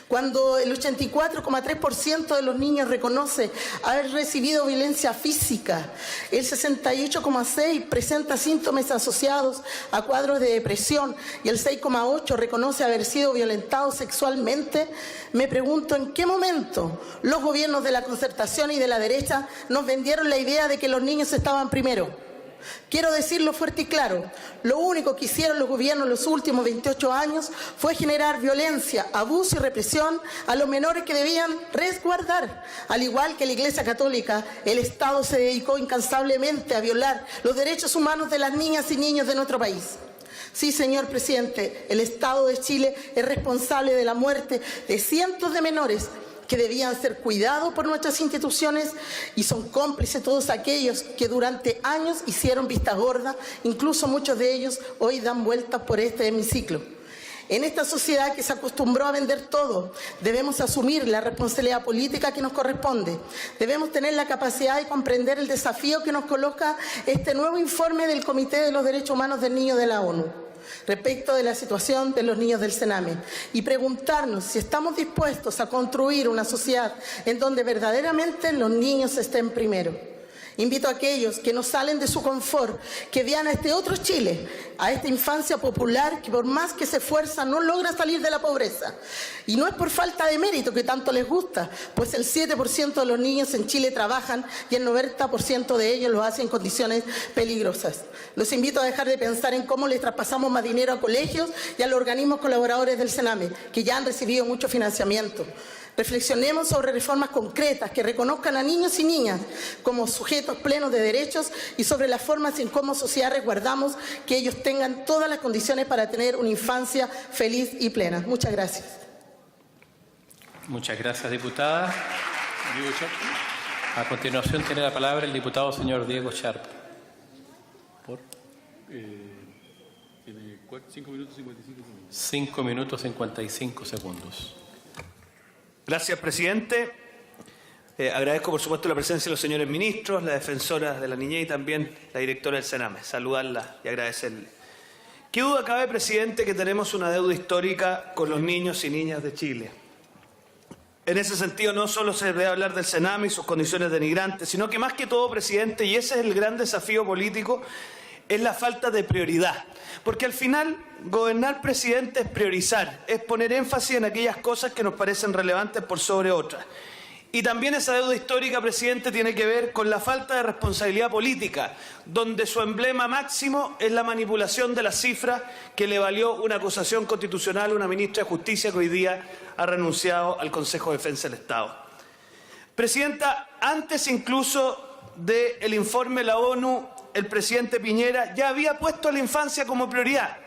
Cuando el 84,3% de los niños reconoce haber recibido violencia física, el 68,6% presenta síntomas asociados a cuadros de depresión y el 6,8% reconoce haber sido violentado sexualmente, me pregunto en qué momento los gobiernos de la concertación y de la derecha nos vendieron la idea de que los niños estaban primero. Quiero decirlo fuerte y claro, lo único que hicieron los gobiernos en los últimos 28 años fue generar violencia, abuso y represión a los menores que debían resguardar. Al igual que la Iglesia Católica, el Estado se dedicó incansablemente a violar los derechos humanos de las niñas y niños de nuestro país. Sí, señor presidente, el Estado de Chile es responsable de la muerte de cientos de menores que debían ser cuidados por nuestras instituciones y son cómplices todos aquellos que durante años hicieron vista gorda, incluso muchos de ellos hoy dan vueltas por este hemiciclo. En esta sociedad que se acostumbró a vender todo, debemos asumir la responsabilidad política que nos corresponde. Debemos tener la capacidad de comprender el desafío que nos coloca este nuevo informe del Comité de los Derechos Humanos del Niño de la ONU. respecto de la situación de los niños del Sename y preguntarnos si estamos dispuestos a construir una sociedad en donde verdaderamente los niños estén primero. Invito a aquellos que no salen de su confort, que vean a este otro Chile, a esta infancia popular que por más que se esfuerza no logra salir de la pobreza. Y no es por falta de mérito que tanto les gusta, pues el 7% de los niños en Chile trabajan y el 90% de ellos lo hacen en condiciones peligrosas. Los invito a dejar de pensar en cómo les traspasamos más dinero a colegios y a los organismos colaboradores del Sename, que ya han recibido mucho financiamiento. Reflexionemos sobre reformas concretas que reconozcan a niños y niñas como sujetos plenos de derechos y sobre las formas en cómo sociedad resguardamos que ellos tengan todas las condiciones para tener una infancia feliz y plena. Muchas gracias. Muchas gracias, diputada. A continuación tiene la palabra el diputado señor Diego Sharp. Tiene 5 minutos y 55 segundos. 5 minutos 55 segundos. Gracias, presidente. Agradezco, por supuesto, la presencia de los señores ministros, la defensora de la niñez y también la directora del Sename. Saludarla y agradecerle. ¿Qué duda cabe, presidente, que tenemos una deuda histórica con los niños y niñas de Chile? En ese sentido, no solo se debe hablar del Sename y sus condiciones denigrantes, sino que más que todo, presidente, y ese es el gran desafío político, es la falta de prioridad. Porque al final, gobernar, presidente, es priorizar, es poner énfasis en aquellas cosas que nos parecen relevantes por sobre otras. Y también esa deuda histórica, presidente, tiene que ver con la falta de responsabilidad política, donde su emblema máximo es la manipulación de las cifras que le valió una acusación constitucional a una ministra de Justicia que hoy día ha renunciado al Consejo de Defensa del Estado. Presidenta, antes incluso del informe de la ONU, el presidente Piñera ya había puesto a la infancia como prioridad.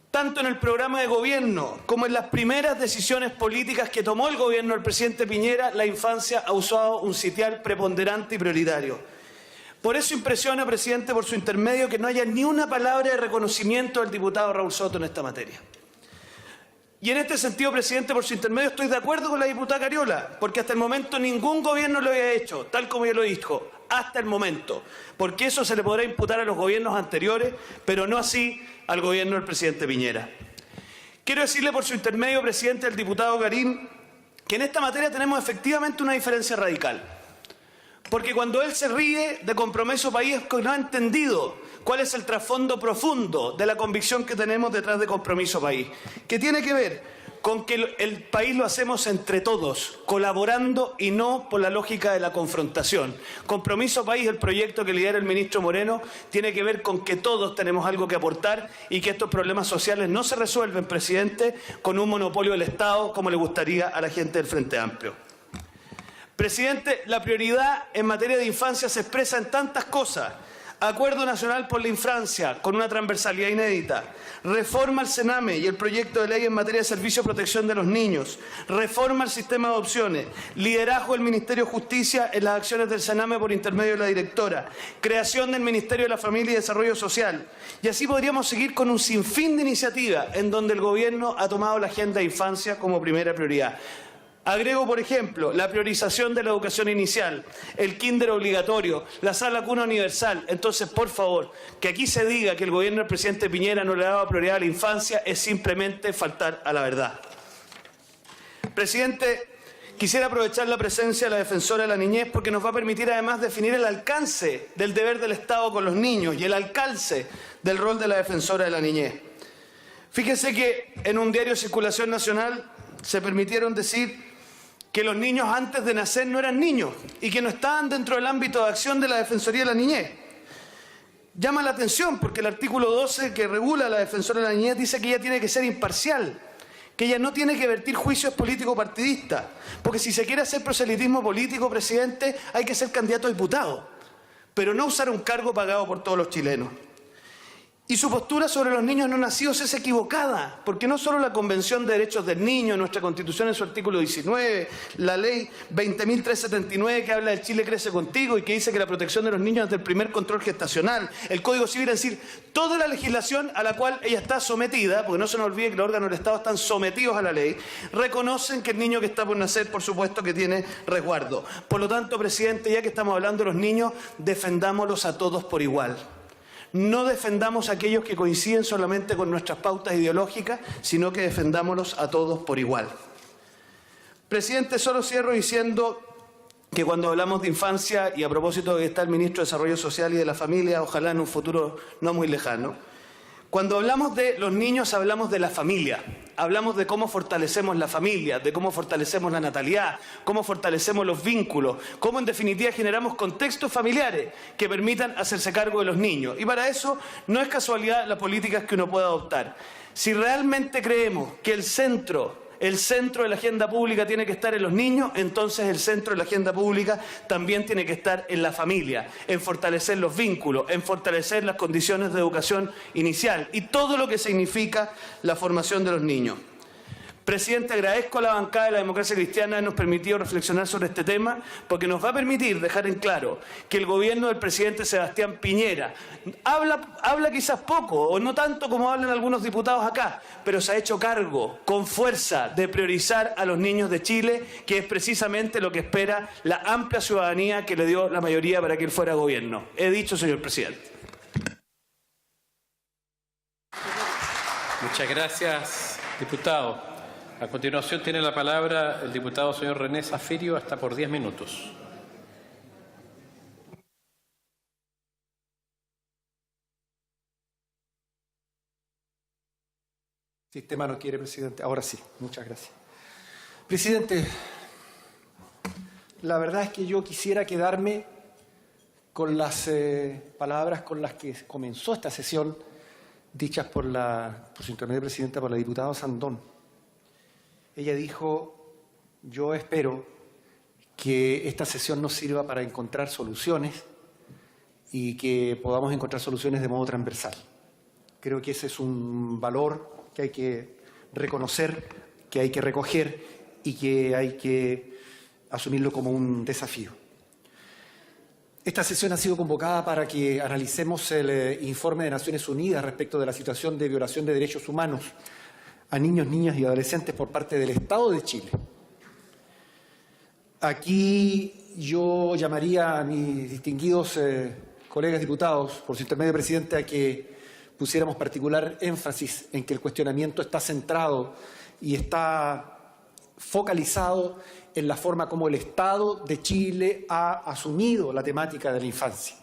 Tanto en el programa de gobierno como en las primeras decisiones políticas que tomó el gobierno del presidente Piñera, la infancia ha usado un sitial preponderante y prioritario. Por eso impresiona, presidente, por su intermedio, que no haya ni una palabra de reconocimiento del diputado Raúl Soto en esta materia. Y en este sentido, presidente, por su intermedio, estoy de acuerdo con la diputada Cariola, porque hasta el momento ningún gobierno lo había hecho, tal como ya lo dijo, hasta el momento, porque eso se le podrá imputar a los gobiernos anteriores, pero no así al gobierno del presidente Piñera. Quiero decirle por su intermedio, presidente, al diputado Garín, que en esta materia tenemos efectivamente una diferencia radical. Porque cuando él se ríe de Compromiso País es que no ha entendido cuál es el trasfondo profundo de la convicción que tenemos detrás de Compromiso País, que tiene que ver con que el país lo hacemos entre todos, colaborando y no por la lógica de la confrontación. Compromiso País, el proyecto que lidera el ministro Moreno, tiene que ver con que todos tenemos algo que aportar y que estos problemas sociales no se resuelven, presidente, con un monopolio del Estado como le gustaría a la gente del Frente Amplio. Presidente, la prioridad en materia de infancia se expresa en tantas cosas. Acuerdo Nacional por la Infancia, con una transversalidad inédita. Reforma al Sename y el proyecto de ley en materia de servicio de protección de los niños. Reforma al sistema de adopciones. Liderazgo del Ministerio de Justicia en las acciones del Sename por intermedio de la directora. Creación del Ministerio de la Familia y Desarrollo Social. Y así podríamos seguir con un sinfín de iniciativas en donde el gobierno ha tomado la agenda de infancia como primera prioridad. Agrego, por ejemplo, la priorización de la educación inicial, el kinder obligatorio, la sala cuna universal. Entonces, por favor, que aquí se diga que el gobierno del presidente Piñera no le daba prioridad a la infancia es simplemente faltar a la verdad. Presidente, quisiera aprovechar la presencia de la defensora de la niñez porque nos va a permitir además definir el alcance del deber del Estado con los niños y el alcance del rol de la defensora de la niñez. Fíjese que en un diario de circulación nacional se permitieron decir que los niños antes de nacer no eran niños y que no estaban dentro del ámbito de acción de la Defensoría de la Niñez. Llama la atención porque el artículo 12 que regula a la Defensora de la Niñez dice que ella tiene que ser imparcial, que ella no tiene que vertir juicios político-partidistas, porque si se quiere hacer proselitismo político, presidente, hay que ser candidato a diputado, pero no usar un cargo pagado por todos los chilenos. Y su postura sobre los niños no nacidos es equivocada, porque no solo la Convención de Derechos del Niño, nuestra Constitución en su artículo 19, la Ley 20.379 que habla del Chile crece contigo y que dice que la protección de los niños ante el primer control gestacional, el Código Civil, es decir, toda la legislación a la cual ella está sometida, porque no se nos olvide que los órganos del Estado están sometidos a la ley, reconocen que el niño que está por nacer, por supuesto que tiene resguardo. Por lo tanto, presidente, ya que estamos hablando de los niños, defendámoslos a todos por igual. no defendamos a aquellos que coinciden solamente con nuestras pautas ideológicas, sino que defendámoslos a todos por igual. Presidente, solo cierro diciendo que cuando hablamos de infancia, y a propósito de que está el Ministro de Desarrollo Social y de la Familia, ojalá en un futuro no muy lejano, cuando hablamos de los niños hablamos de la familia, hablamos de cómo fortalecemos la familia, de cómo fortalecemos la natalidad, cómo fortalecemos los vínculos, cómo en definitiva generamos contextos familiares que permitan hacerse cargo de los niños. Y para eso no es casualidad las políticas que uno pueda adoptar. Si realmente creemos que el centro de la agenda pública tiene que estar en los niños, entonces el centro de la agenda pública también tiene que estar en la familia, en fortalecer los vínculos, en fortalecer las condiciones de educación inicial y todo lo que significa la formación de los niños. Presidente, agradezco a la bancada de la Democracia Cristiana habernos permitido reflexionar sobre este tema, porque nos va a permitir dejar en claro que el gobierno del presidente Sebastián Piñera habla quizás poco o no tanto como hablan algunos diputados acá, pero se ha hecho cargo con fuerza de priorizar a los niños de Chile, que es precisamente lo que espera la amplia ciudadanía que le dio la mayoría para que él fuera gobierno. He dicho, señor presidente. Muchas gracias, diputado. A continuación tiene la palabra el diputado señor René Zafirio, hasta por 10 minutos. Sistema no quiere, presidente. Ahora sí, muchas gracias. Presidente, la verdad es que yo quisiera quedarme con las palabras con las que comenzó esta sesión, dichas por su intermedio presidenta, por la diputada Sandón. Ella dijo: yo espero que esta sesión nos sirva para encontrar soluciones y que podamos encontrar soluciones de modo transversal. Creo que ese es un valor que hay que reconocer, que hay que recoger y que hay que asumirlo como un desafío. Esta sesión ha sido convocada para que analicemos el informe de Naciones Unidas respecto de la situación de violación de derechos humanos a niños, niñas y adolescentes por parte del Estado de Chile. Aquí yo llamaría a mis distinguidos colegas diputados, por su intermedio presidente, a que pusiéramos particular énfasis en que el cuestionamiento está centrado y está focalizado en la forma como el Estado de Chile ha asumido la temática de la infancia.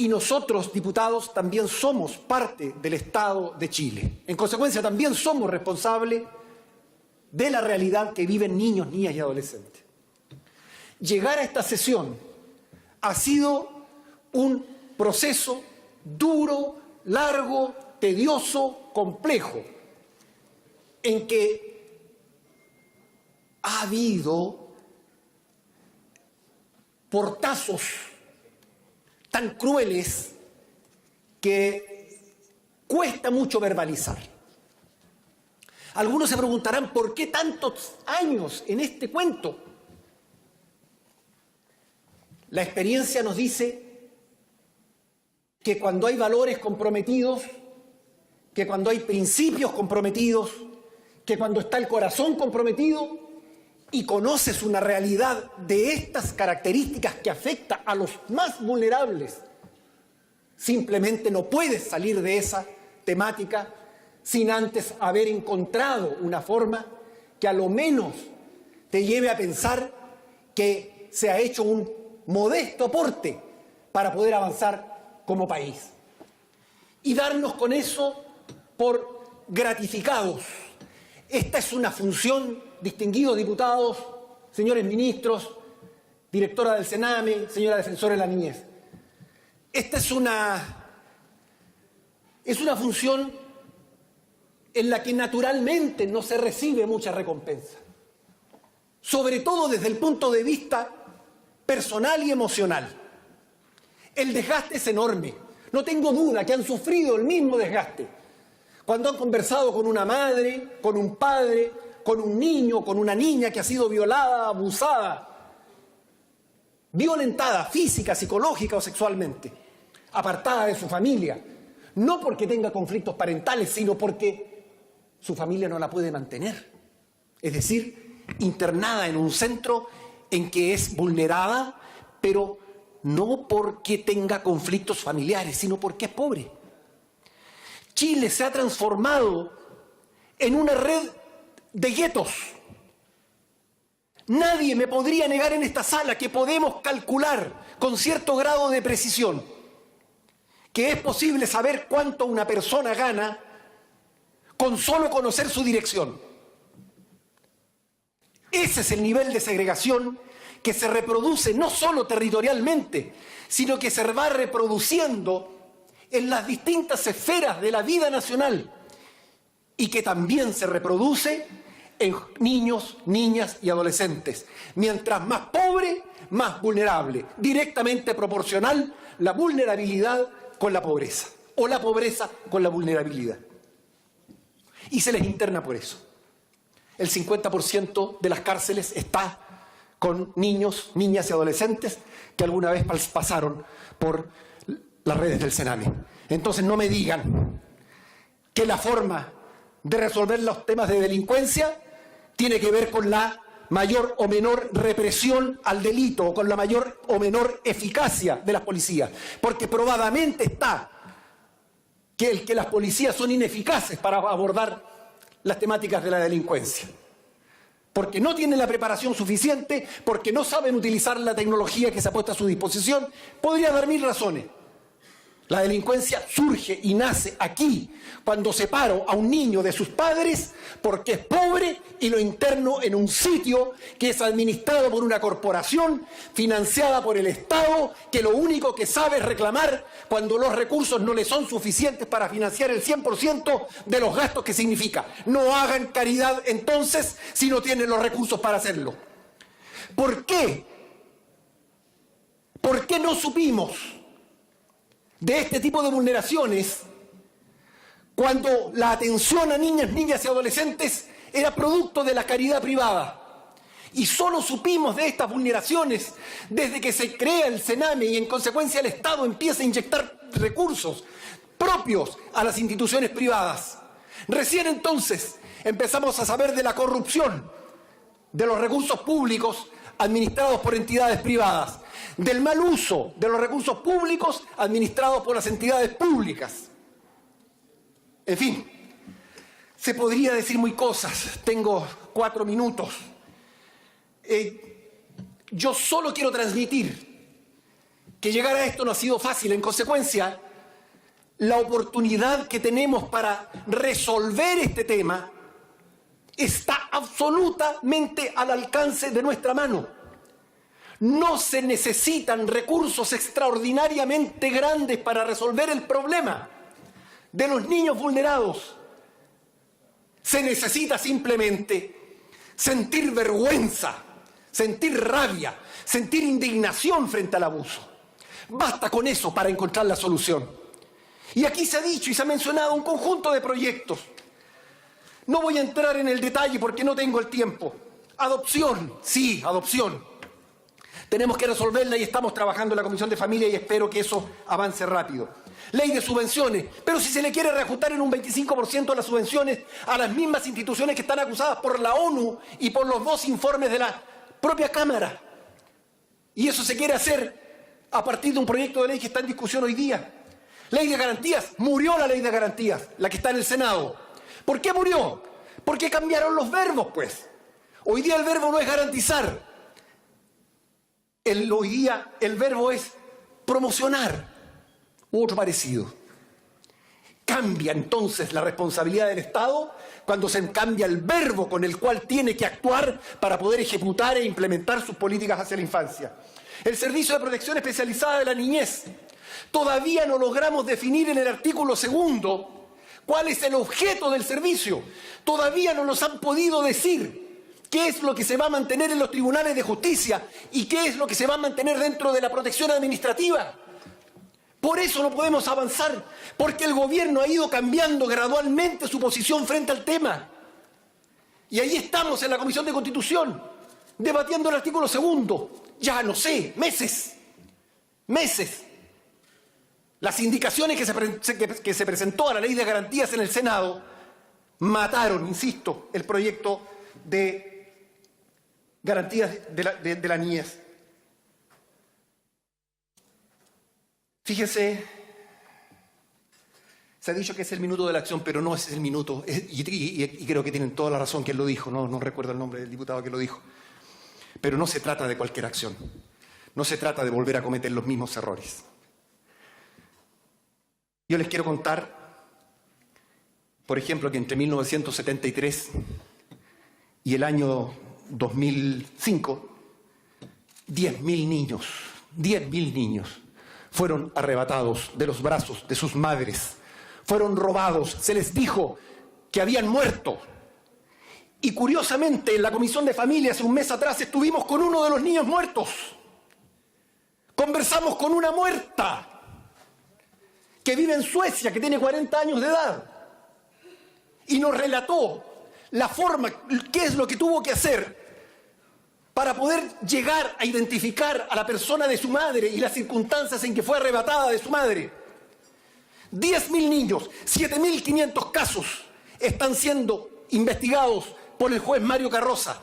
Y nosotros, diputados, también somos parte del Estado de Chile. En consecuencia, también somos responsables de la realidad que viven niños, niñas y adolescentes. Llegar a esta sesión ha sido un proceso duro, largo, tedioso, complejo, en que ha habido portazos tan crueles que cuesta mucho verbalizar. Algunos se preguntarán por qué tantos años en este cuento. La experiencia nos dice que cuando hay valores comprometidos, que cuando hay principios comprometidos, que cuando está el corazón comprometido y conoces una realidad de estas características que afecta a los más vulnerables, simplemente no puedes salir de esa temática sin antes haber encontrado una forma que a lo menos te lleve a pensar que se ha hecho un modesto aporte para poder avanzar como país. Y darnos con eso por gratificados. Esta es una función, distinguidos diputados, señores ministros, directora del Sename, señora defensora de la niñez. Esta es una función en la que naturalmente no se recibe mucha recompensa, sobre todo desde el punto de vista personal y emocional. El desgaste es enorme. No tengo duda que han sufrido el mismo desgaste cuando han conversado con una madre, con un padre, con un niño, con una niña que ha sido violada, abusada, violentada física, psicológica o sexualmente, apartada de su familia, no porque tenga conflictos parentales, sino porque su familia no la puede mantener. Es decir, internada en un centro en que es vulnerada, pero no porque tenga conflictos familiares, sino porque es pobre. Chile se ha transformado en una red de guetos. Nadie me podría negar en esta sala que podemos calcular con cierto grado de precisión que es posible saber cuánto una persona gana con solo conocer su dirección. Ese es el nivel de segregación que se reproduce no solo territorialmente, sino que se va reproduciendo en las distintas esferas de la vida nacional y que también se reproduce en niños, niñas y adolescentes. Mientras más pobre, más vulnerable. Directamente proporcional la vulnerabilidad con la pobreza, o la pobreza con la vulnerabilidad. Y se les interna por eso. El 50% de las cárceles está con niños, niñas y adolescentes que alguna vez pasaron por las redes del Sename. Entonces no me digan que la forma de resolver los temas de delincuencia tiene que ver con la mayor o menor represión al delito o con la mayor o menor eficacia de las policías, porque probadamente está que las policías son ineficaces para abordar las temáticas de la delincuencia, porque no tienen la preparación suficiente, porque no saben utilizar la tecnología que se ha puesto a su disposición. Podría dar 1000 razones. La delincuencia surge y nace aquí, cuando separo a un niño de sus padres porque es pobre y lo interno en un sitio que es administrado por una corporación financiada por el Estado, que lo único que sabe es reclamar cuando los recursos no le son suficientes para financiar el 100% de los gastos que significa. No hagan caridad entonces si no tienen los recursos para hacerlo. ¿Por qué? ¿Por qué no supimos de este tipo de vulneraciones cuando la atención a niñas, niñas y adolescentes era producto de la caridad privada? Y solo supimos de estas vulneraciones desde que se crea el Sename y en consecuencia el Estado empieza a inyectar recursos propios a las instituciones privadas. Recién entonces empezamos a saber de la corrupción de los recursos públicos administrados por entidades privadas, del mal uso de los recursos públicos administrados por las entidades públicas. En fin, se podría decir muy cosas. Tengo 4 minutos. Yo solo quiero transmitir que llegar a esto no ha sido fácil. En consecuencia, la oportunidad que tenemos para resolver este tema está absolutamente al alcance de nuestra mano. No se necesitan recursos extraordinariamente grandes para resolver el problema de los niños vulnerados. Se necesita simplemente sentir vergüenza, sentir rabia, sentir indignación frente al abuso. Basta con eso para encontrar la solución. Y aquí se ha dicho y se ha mencionado un conjunto de proyectos. No voy a entrar en el detalle porque no tengo el tiempo. Adopción, sí, adopción. Tenemos que resolverla y estamos trabajando en la Comisión de Familia y espero que eso avance rápido. Ley de subvenciones, pero si se le quiere reajustar en un 25% las subvenciones a las mismas instituciones que están acusadas por la ONU y por los 2 informes de la propia Cámara. Y eso se quiere hacer a partir de un proyecto de ley que está en discusión hoy día. Ley de garantías, murió la ley de garantías, la que está en el Senado. ¿Por qué murió? Porque cambiaron los verbos, pues. Hoy día el verbo no es garantizar. Hoy día el verbo es promocionar u otro parecido. Cambia entonces la responsabilidad del Estado cuando se cambia el verbo con el cual tiene que actuar para poder ejecutar e implementar sus políticas hacia la infancia. El Servicio de Protección Especializada de la Niñez. Todavía no logramos definir en el artículo 2 cuál es el objeto del servicio. Todavía no nos han podido decir qué es lo que se va a mantener en los tribunales de justicia y qué es lo que se va a mantener dentro de la protección administrativa. Por eso no podemos avanzar, porque el gobierno ha ido cambiando gradualmente su posición frente al tema. Y ahí estamos en la Comisión de Constitución, debatiendo el artículo 2. Ya no sé, meses. Las indicaciones que se presentó a la Ley de Garantías en el Senado mataron, insisto, el proyecto de garantías de la niñez. Fíjese, se ha dicho que es el minuto de la acción, pero no es el minuto, y creo que tienen toda la razón quien lo dijo, no recuerdo el nombre del diputado que lo dijo, pero no se trata de cualquier acción, no se trata de volver a cometer los mismos errores. Yo les quiero contar, por ejemplo, que entre 1973 y el año 2005, 10.000 niños fueron arrebatados de los brazos de sus madres, fueron robados, se les dijo que habían muerto. Y curiosamente, en la Comisión de Familia, hace un mes atrás, estuvimos con uno de los niños muertos. Conversamos con una muerta que vive en Suecia, que tiene 40 años de edad, y nos relató la forma, qué es lo que tuvo que hacer para poder llegar a identificar a la persona de su madre y las circunstancias en que fue arrebatada de su madre. 10.000 niños, 7.500 casos están siendo investigados por el juez Mario Carroza.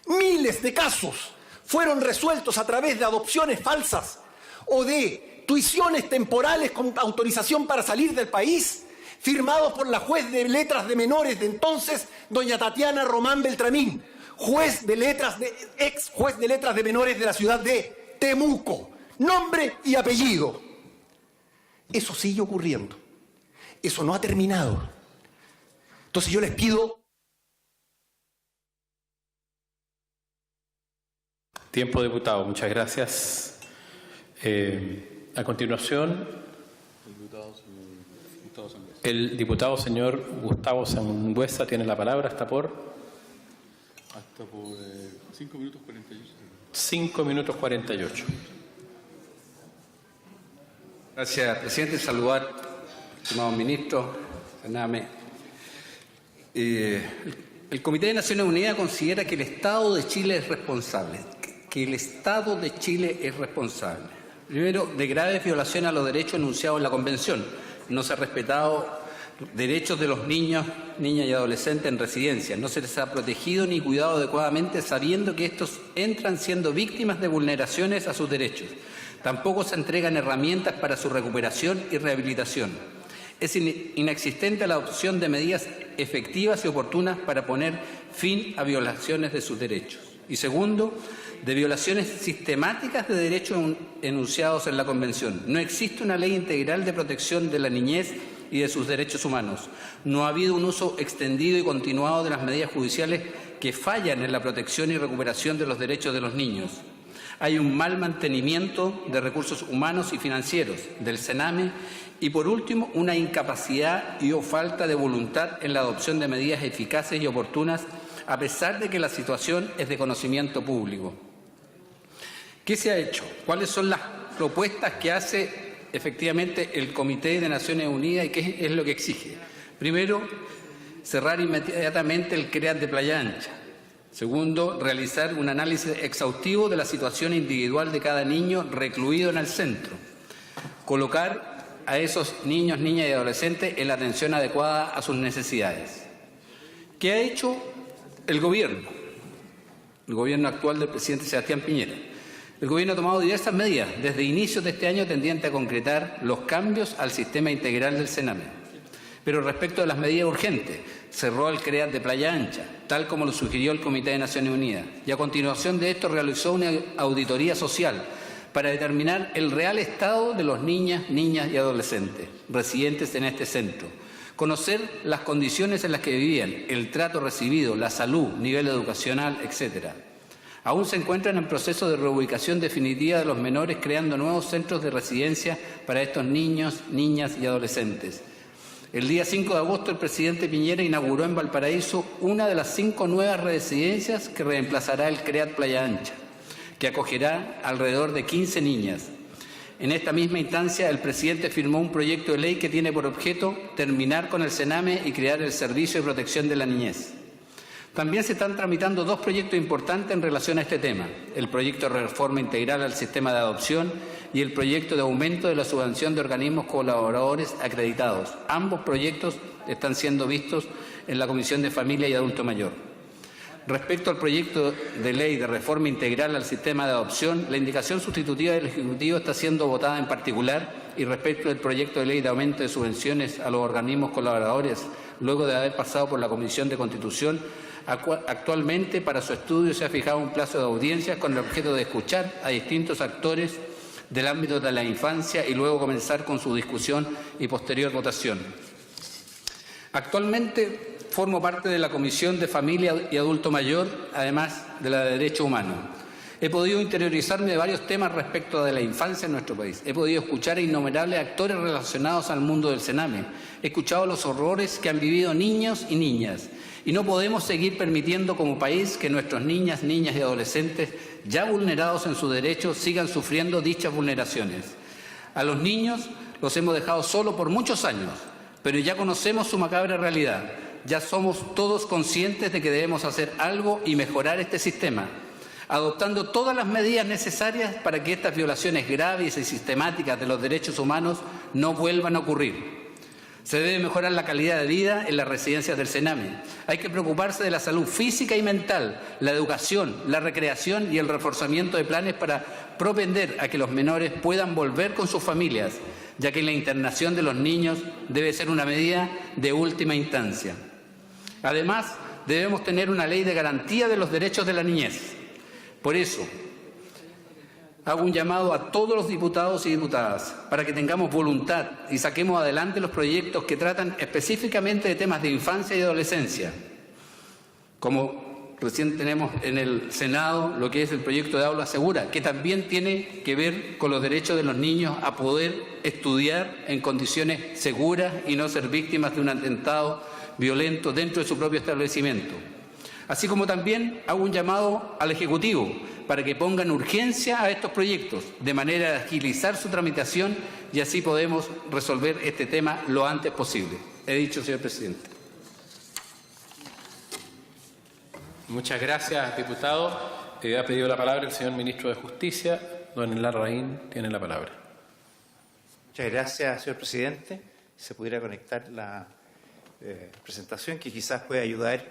Miles de casos fueron resueltos a través de adopciones falsas o de tuiciones temporales con autorización para salir del país, firmados por la juez de letras de menores de entonces, doña Tatiana Román Beltramín, ex juez de letras de menores de la ciudad de Temuco. Nombre y apellido. Eso sigue ocurriendo. Eso no ha terminado. Entonces yo les pido... Tiempo, diputado. Muchas gracias. A continuación, el diputado señor Gustavo Sangüesa tiene la palabra. Hasta por 5 minutos 48. 5 minutos 48. Gracias, presidente. Saludar, estimado ministro, Sename. El Comité de Naciones Unidas considera que el Estado de Chile es responsable. Primero, de graves violaciones a los derechos enunciados en la Convención. No se ha respetado derechos de los niños, niñas y adolescentes en residencia. No se les ha protegido ni cuidado adecuadamente, sabiendo que estos entran siendo víctimas de vulneraciones a sus derechos. Tampoco se entregan herramientas para su recuperación y rehabilitación. Es inexistente la adopción de medidas efectivas y oportunas para poner fin a violaciones de sus derechos. Y segundo, de violaciones sistemáticas de derechos enunciados en la Convención. No existe una ley integral de protección de la niñez y de sus derechos humanos. No ha habido un uso extendido y continuado de las medidas judiciales que fallan en la protección y recuperación de los derechos de los niños. Hay un mal mantenimiento de recursos humanos y financieros del Sename y, por último, una incapacidad y o falta de voluntad en la adopción de medidas eficaces y oportunas, a pesar de que la situación es de conocimiento público. ¿Qué se ha hecho? ¿Cuáles son las propuestas que hace efectivamente el Comité de Naciones Unidas y qué es lo que exige? Primero, cerrar inmediatamente el CREAT de Playa Ancha. Segundo, realizar un análisis exhaustivo de la situación individual de cada niño recluido en el centro. Colocar a esos niños, niñas y adolescentes en la atención adecuada a sus necesidades. ¿Qué ha hecho el gobierno actual del presidente Sebastián Piñera? El Gobierno ha tomado diversas medidas desde inicios de este año tendientes a concretar los cambios al sistema integral del Sename. Pero respecto de las medidas urgentes, cerró el CREAT de Playa Ancha, tal como lo sugirió el Comité de Naciones Unidas, y a continuación de esto realizó una auditoría social para determinar el real estado de los niñas y adolescentes residentes en este centro, conocer las condiciones en las que vivían, el trato recibido, la salud, nivel educacional, etc. Aún se encuentran en proceso de reubicación definitiva de los menores, creando nuevos centros de residencia para estos niños, niñas y adolescentes. El día 5 de agosto el presidente Piñera inauguró en Valparaíso una de las 5 nuevas residencias que reemplazará el CREAT Playa Ancha, que acogerá alrededor de 15 niñas. En esta misma instancia, el presidente firmó un proyecto de ley que tiene por objeto terminar con el Sename y crear el Servicio de Protección de la Niñez. También se están tramitando 2 proyectos importantes en relación a este tema: el proyecto de reforma integral al sistema de adopción y el proyecto de aumento de la subvención de organismos colaboradores acreditados. Ambos proyectos están siendo vistos en la Comisión de Familia y Adulto Mayor. Respecto al proyecto de ley de reforma integral al sistema de adopción, la indicación sustitutiva del Ejecutivo está siendo votada en particular, y respecto del proyecto de ley de aumento de subvenciones a los organismos colaboradores, luego de haber pasado por la Comisión de Constitución, actualmente para su estudio se ha fijado un plazo de audiencias con el objeto de escuchar a distintos actores del ámbito de la infancia y luego comenzar con su discusión y posterior votación. Actualmente formo parte de la Comisión de Familia y Adulto Mayor, además de la de Derechos Humanos. He podido interiorizarme de varios temas respecto de la infancia en nuestro país. He podido escuchar a innumerables actores relacionados al mundo del Sename. He escuchado los horrores que han vivido niños y niñas. Y no podemos seguir permitiendo como país que nuestros niñas y adolescentes, ya vulnerados en sus derechos, sigan sufriendo dichas vulneraciones. A los niños los hemos dejado solos por muchos años, pero ya conocemos su macabra realidad. Ya somos todos conscientes de que debemos hacer algo y mejorar este sistema, adoptando todas las medidas necesarias para que estas violaciones graves y sistemáticas de los derechos humanos no vuelvan a ocurrir. Se debe mejorar la calidad de vida en las residencias del Sename. Hay que preocuparse de la salud física y mental, la educación, la recreación y el reforzamiento de planes para propender a que los menores puedan volver con sus familias, ya que la internación de los niños debe ser una medida de última instancia. Además, debemos tener una ley de garantía de los derechos de la niñez. Por eso, hago un llamado a todos los diputados y diputadas para que tengamos voluntad y saquemos adelante los proyectos que tratan específicamente de temas de infancia y adolescencia, como recién tenemos en el Senado lo que es el proyecto de aula segura, que también tiene que ver con los derechos de los niños a poder estudiar en condiciones seguras y no ser víctimas de un atentado violento dentro de su propio establecimiento. Así como también hago un llamado al Ejecutivo para que pongan urgencia a estos proyectos, de manera de agilizar su tramitación y así podemos resolver este tema lo antes posible. He dicho, señor presidente. Muchas gracias, diputado. Ha pedido la palabra el señor ministro de Justicia. Don Larraín tiene la palabra. Muchas gracias, señor presidente. Si se pudiera conectar la presentación, que quizás pueda ayudar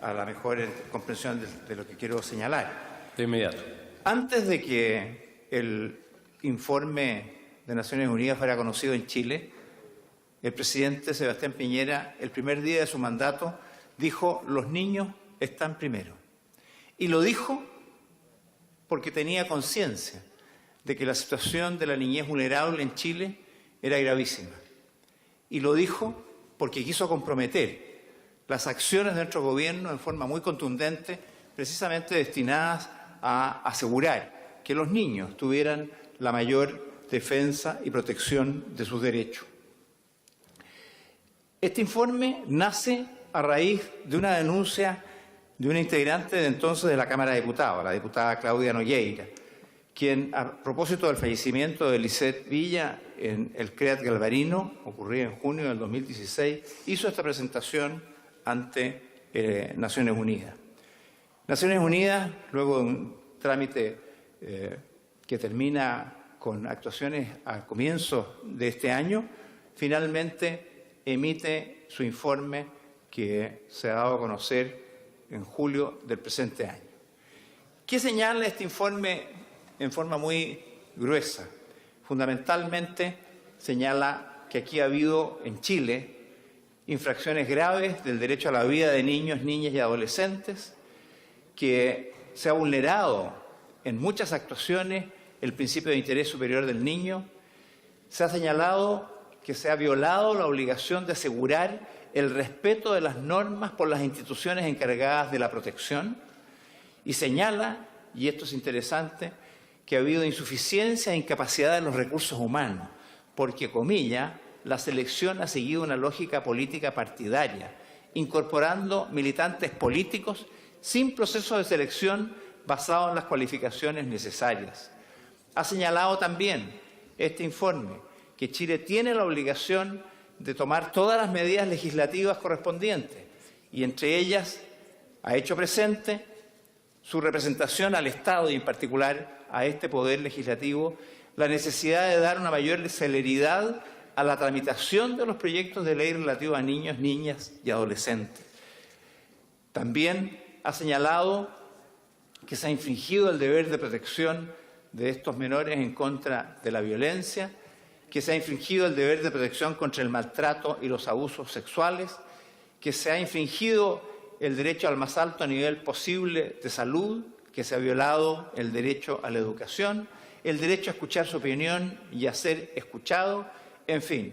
a la mejor comprensión de lo que quiero señalar. De inmediato. Antes de que el informe de Naciones Unidas fuera conocido en Chile, el presidente Sebastián Piñera, el primer día de su mandato, dijo: los niños están primero. Y lo dijo porque tenía conciencia de que la situación de la niñez vulnerable en Chile era gravísima. Y lo dijo porque quiso comprometer las acciones de nuestro gobierno en forma muy contundente, precisamente destinadas a asegurar que los niños tuvieran la mayor defensa y protección de sus derechos. Este informe nace a raíz de una denuncia de una integrante de entonces de la Cámara de Diputados, la diputada Claudia Nogueira, quien, a propósito del fallecimiento de Lisette Villa en el CREAT Galvarino, ocurrido en junio del 2016, hizo esta presentación ante Naciones Unidas. Naciones Unidas, luego de un trámite que termina con actuaciones a comienzos de este año, finalmente emite su informe que se ha dado a conocer en julio del presente año. ¿Qué señala este informe en forma muy gruesa? Fundamentalmente señala que aquí ha habido en Chile infracciones graves del derecho a la vida de niños, niñas y adolescentes, que se ha vulnerado en muchas actuaciones el principio de interés superior del niño. Se ha señalado que se ha violado la obligación de asegurar el respeto de las normas por las instituciones encargadas de la protección, y señala, y esto es interesante, que ha habido insuficiencia e incapacidad de los recursos humanos, porque, comilla, la selección ha seguido una lógica política partidaria, incorporando militantes políticos sin proceso de selección basado en las cualificaciones necesarias. Ha señalado también este informe que Chile tiene la obligación de tomar todas las medidas legislativas correspondientes, y entre ellas ha hecho presente su representación al Estado y en particular a este Poder Legislativo la necesidad de dar una mayor celeridad a la tramitación de los proyectos de ley relativos a niños, niñas y adolescentes. También ha señalado que se ha infringido el deber de protección de estos menores en contra de la violencia, que se ha infringido el deber de protección contra el maltrato y los abusos sexuales, que se ha infringido el derecho al más alto nivel posible de salud, que se ha violado el derecho a la educación, el derecho a escuchar su opinión y a ser escuchado. En fin,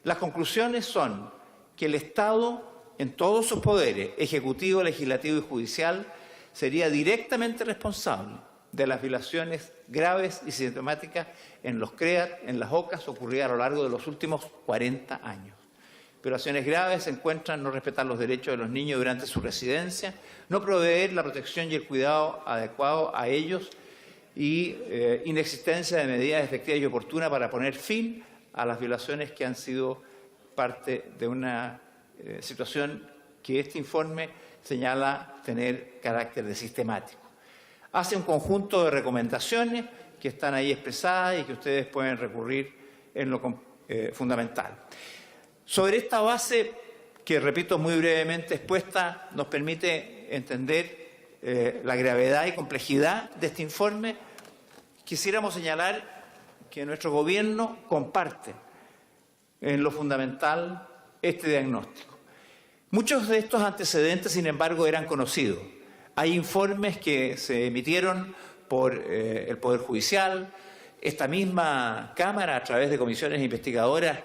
las conclusiones son que el Estado, en todos sus poderes, ejecutivo, legislativo y judicial, sería directamente responsable de las violaciones graves y sistemáticas en los CREAT, en las OCAS, ocurridas a lo largo de los últimos 40 años. Violaciones graves se encuentran no respetar los derechos de los niños durante su residencia, no proveer la protección y el cuidado adecuado a ellos y inexistencia de medidas efectivas y oportunas para poner fin a las violaciones que han sido parte de una situación que este informe señala tener carácter de sistemático. Hace un conjunto de recomendaciones que están ahí expresadas y que ustedes pueden recurrir en lo fundamental. Sobre esta base, que repito muy brevemente expuesta, nos permite entender la gravedad y complejidad de este informe, quisiéramos señalar que nuestro Gobierno comparte en lo fundamental este diagnóstico. Muchos de estos antecedentes, sin embargo, eran conocidos. Hay informes que se emitieron por el Poder Judicial. Esta misma Cámara, a través de comisiones investigadoras,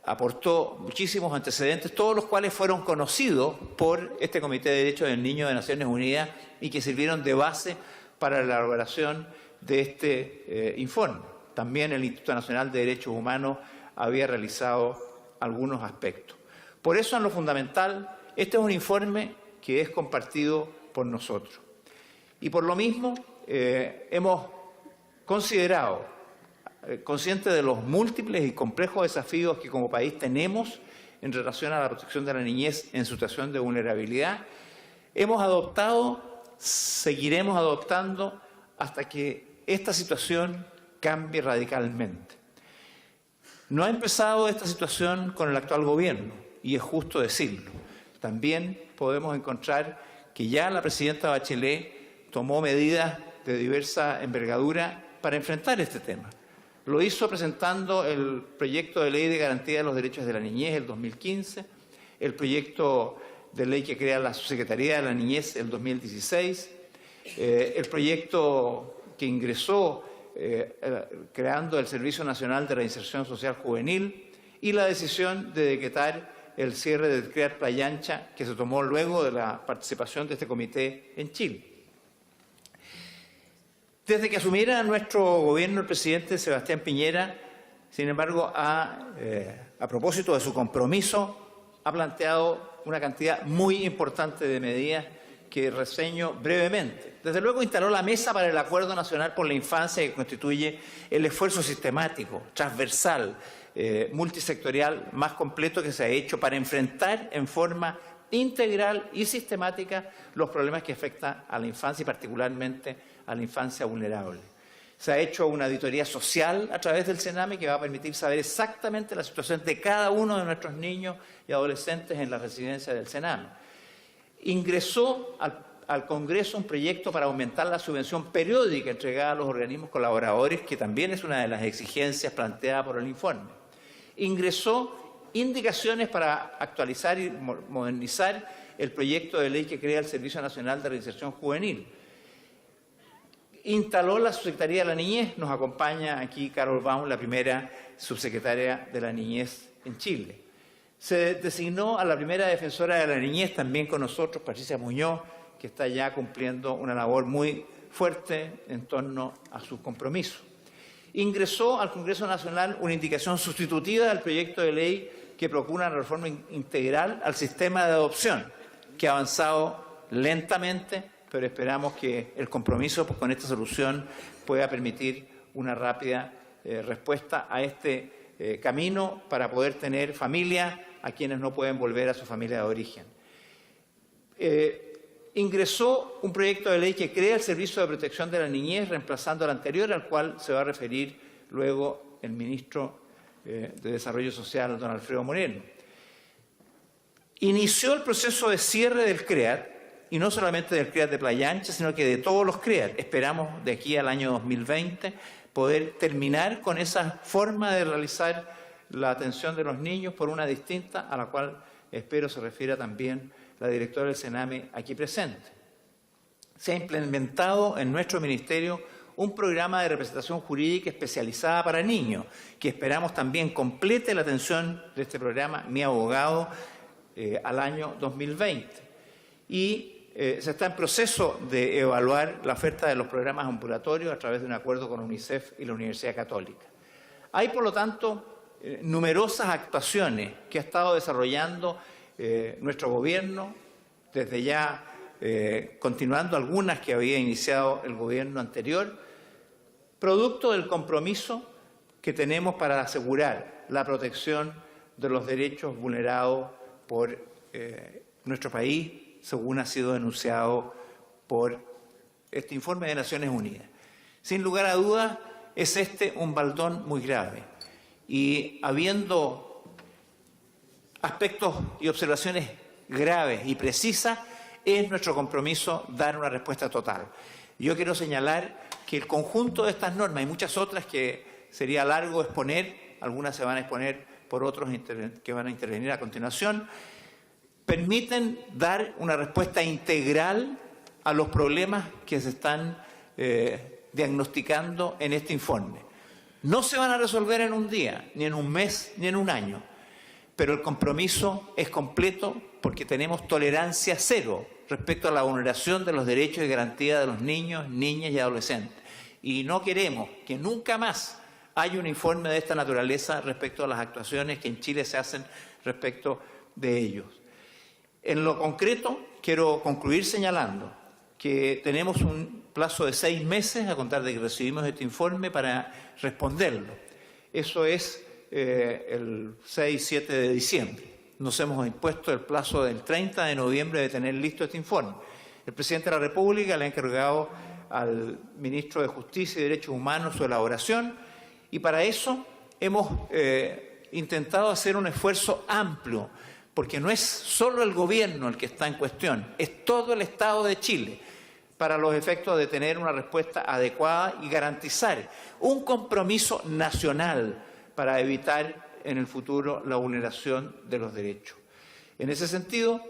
aportó muchísimos antecedentes, todos los cuales fueron conocidos por este Comité de Derechos del Niño de Naciones Unidas y que sirvieron de base para la elaboración de este informe. También el Instituto Nacional de Derechos Humanos había realizado algunos aspectos. Por eso, en lo fundamental, este es un informe que es compartido por nosotros. Y por lo mismo, hemos considerado, conscientes de los múltiples y complejos desafíos que como país tenemos en relación a la protección de la niñez en situación de vulnerabilidad, hemos adoptado, seguiremos adoptando hasta que esta situación cambie radicalmente. No ha empezado esta situación con el actual gobierno, y es justo decirlo. También podemos encontrar que ya la presidenta Bachelet tomó medidas de diversa envergadura para enfrentar este tema. Lo hizo presentando el proyecto de ley de garantía de los derechos de la niñez el 2015, el proyecto de ley que crea la Subsecretaría de la Niñez el 2016, el proyecto que ingresó creando el Servicio Nacional de Reinserción Social Juvenil y la decisión de decretar el cierre del CREAT Playa Ancha, que se tomó luego de la participación de este comité en Chile. Desde que asumiera nuestro gobierno el presidente Sebastián Piñera, sin embargo, a propósito de su compromiso, ha planteado una cantidad muy importante de medidas que reseño brevemente. Desde luego instaló la Mesa para el Acuerdo Nacional por la Infancia, que constituye el esfuerzo sistemático, transversal, multisectorial más completo que se ha hecho para enfrentar en forma integral y sistemática los problemas que afectan a la infancia y particularmente a la infancia vulnerable. Se ha hecho una auditoría social a través del CENAME que va a permitir saber exactamente la situación de cada uno de nuestros niños y adolescentes en la residencia del CENAME. Ingresó al Congreso un proyecto para aumentar la subvención periódica entregada a los organismos colaboradores, que también es una de las exigencias planteadas por el informe. Ingresó indicaciones para actualizar y modernizar el proyecto de ley que crea el Servicio Nacional de Reinserción Juvenil. Instaló la Subsecretaría de la Niñez, nos acompaña aquí Carol Baum, la primera subsecretaria de la Niñez en Chile. Se designó a la primera defensora de la niñez, también con nosotros, Patricia Muñoz, que está ya cumpliendo una labor muy fuerte en torno a sus compromisos. Ingresó al Congreso Nacional una indicación sustitutiva del proyecto de ley que procura una reforma integral al sistema de adopción, que ha avanzado lentamente, pero esperamos que el compromiso con esta solución pueda permitir una rápida respuesta a este camino para poder tener familia a quienes no pueden volver a su familia de origen. Ingresó un proyecto de ley que crea el Servicio de Protección de la Niñez, reemplazando al anterior, al cual se va a referir luego el ministro de Desarrollo Social, don Alfredo Moreno. Inició el proceso de cierre del CREAT y no solamente del CREAT de Playa Ancha, sino que de todos los CREAT. Esperamos de aquí al año 2020 poder terminar con esa forma de realizar la atención de los niños por una distinta, a la cual espero se refiera también la directora del Sename aquí presente. Se ha implementado en nuestro ministerio un programa de representación jurídica especializada para niños, que esperamos también complete la atención de este programa, Mi Abogado, al año 2020. Y se está en proceso de evaluar la oferta de los programas ambulatorios a través de un acuerdo con UNICEF y la Universidad Católica. Hay, por lo tanto, numerosas actuaciones que ha estado desarrollando nuestro gobierno, desde ya continuando algunas que había iniciado el gobierno anterior, producto del compromiso que tenemos para asegurar la protección de los derechos vulnerados por nuestro país, según ha sido denunciado por este informe de Naciones Unidas. Sin lugar a dudas, es este un baldón muy grave. Y habiendo aspectos y observaciones graves y precisas, es nuestro compromiso dar una respuesta total. Yo quiero señalar que el conjunto de estas normas y muchas otras que sería largo exponer, algunas se van a exponer por otros que van a intervenir a continuación, permiten dar una respuesta integral a los problemas que se están diagnosticando en este informe. No se van a resolver en un día, ni en un mes, ni en un año, pero el compromiso es completo porque tenemos tolerancia cero respecto a la vulneración de los derechos y garantías de los niños, niñas y adolescentes. Y no queremos que nunca más haya un informe de esta naturaleza respecto a las actuaciones que en Chile se hacen respecto de ellos. En lo concreto, quiero concluir señalando que tenemos un plazo de 6 meses a contar de que recibimos este informe para responderlo. Eso es el 6-7 de diciembre. Nos hemos impuesto el plazo del 30 de noviembre de tener listo este informe. El presidente de la República le ha encargado al ministro de Justicia y Derechos Humanos su elaboración y para eso hemos intentado hacer un esfuerzo amplio, porque no es solo el gobierno el que está en cuestión, es todo el Estado de Chile, para los efectos de tener una respuesta adecuada y garantizar un compromiso nacional para evitar en el futuro la vulneración de los derechos. En ese sentido,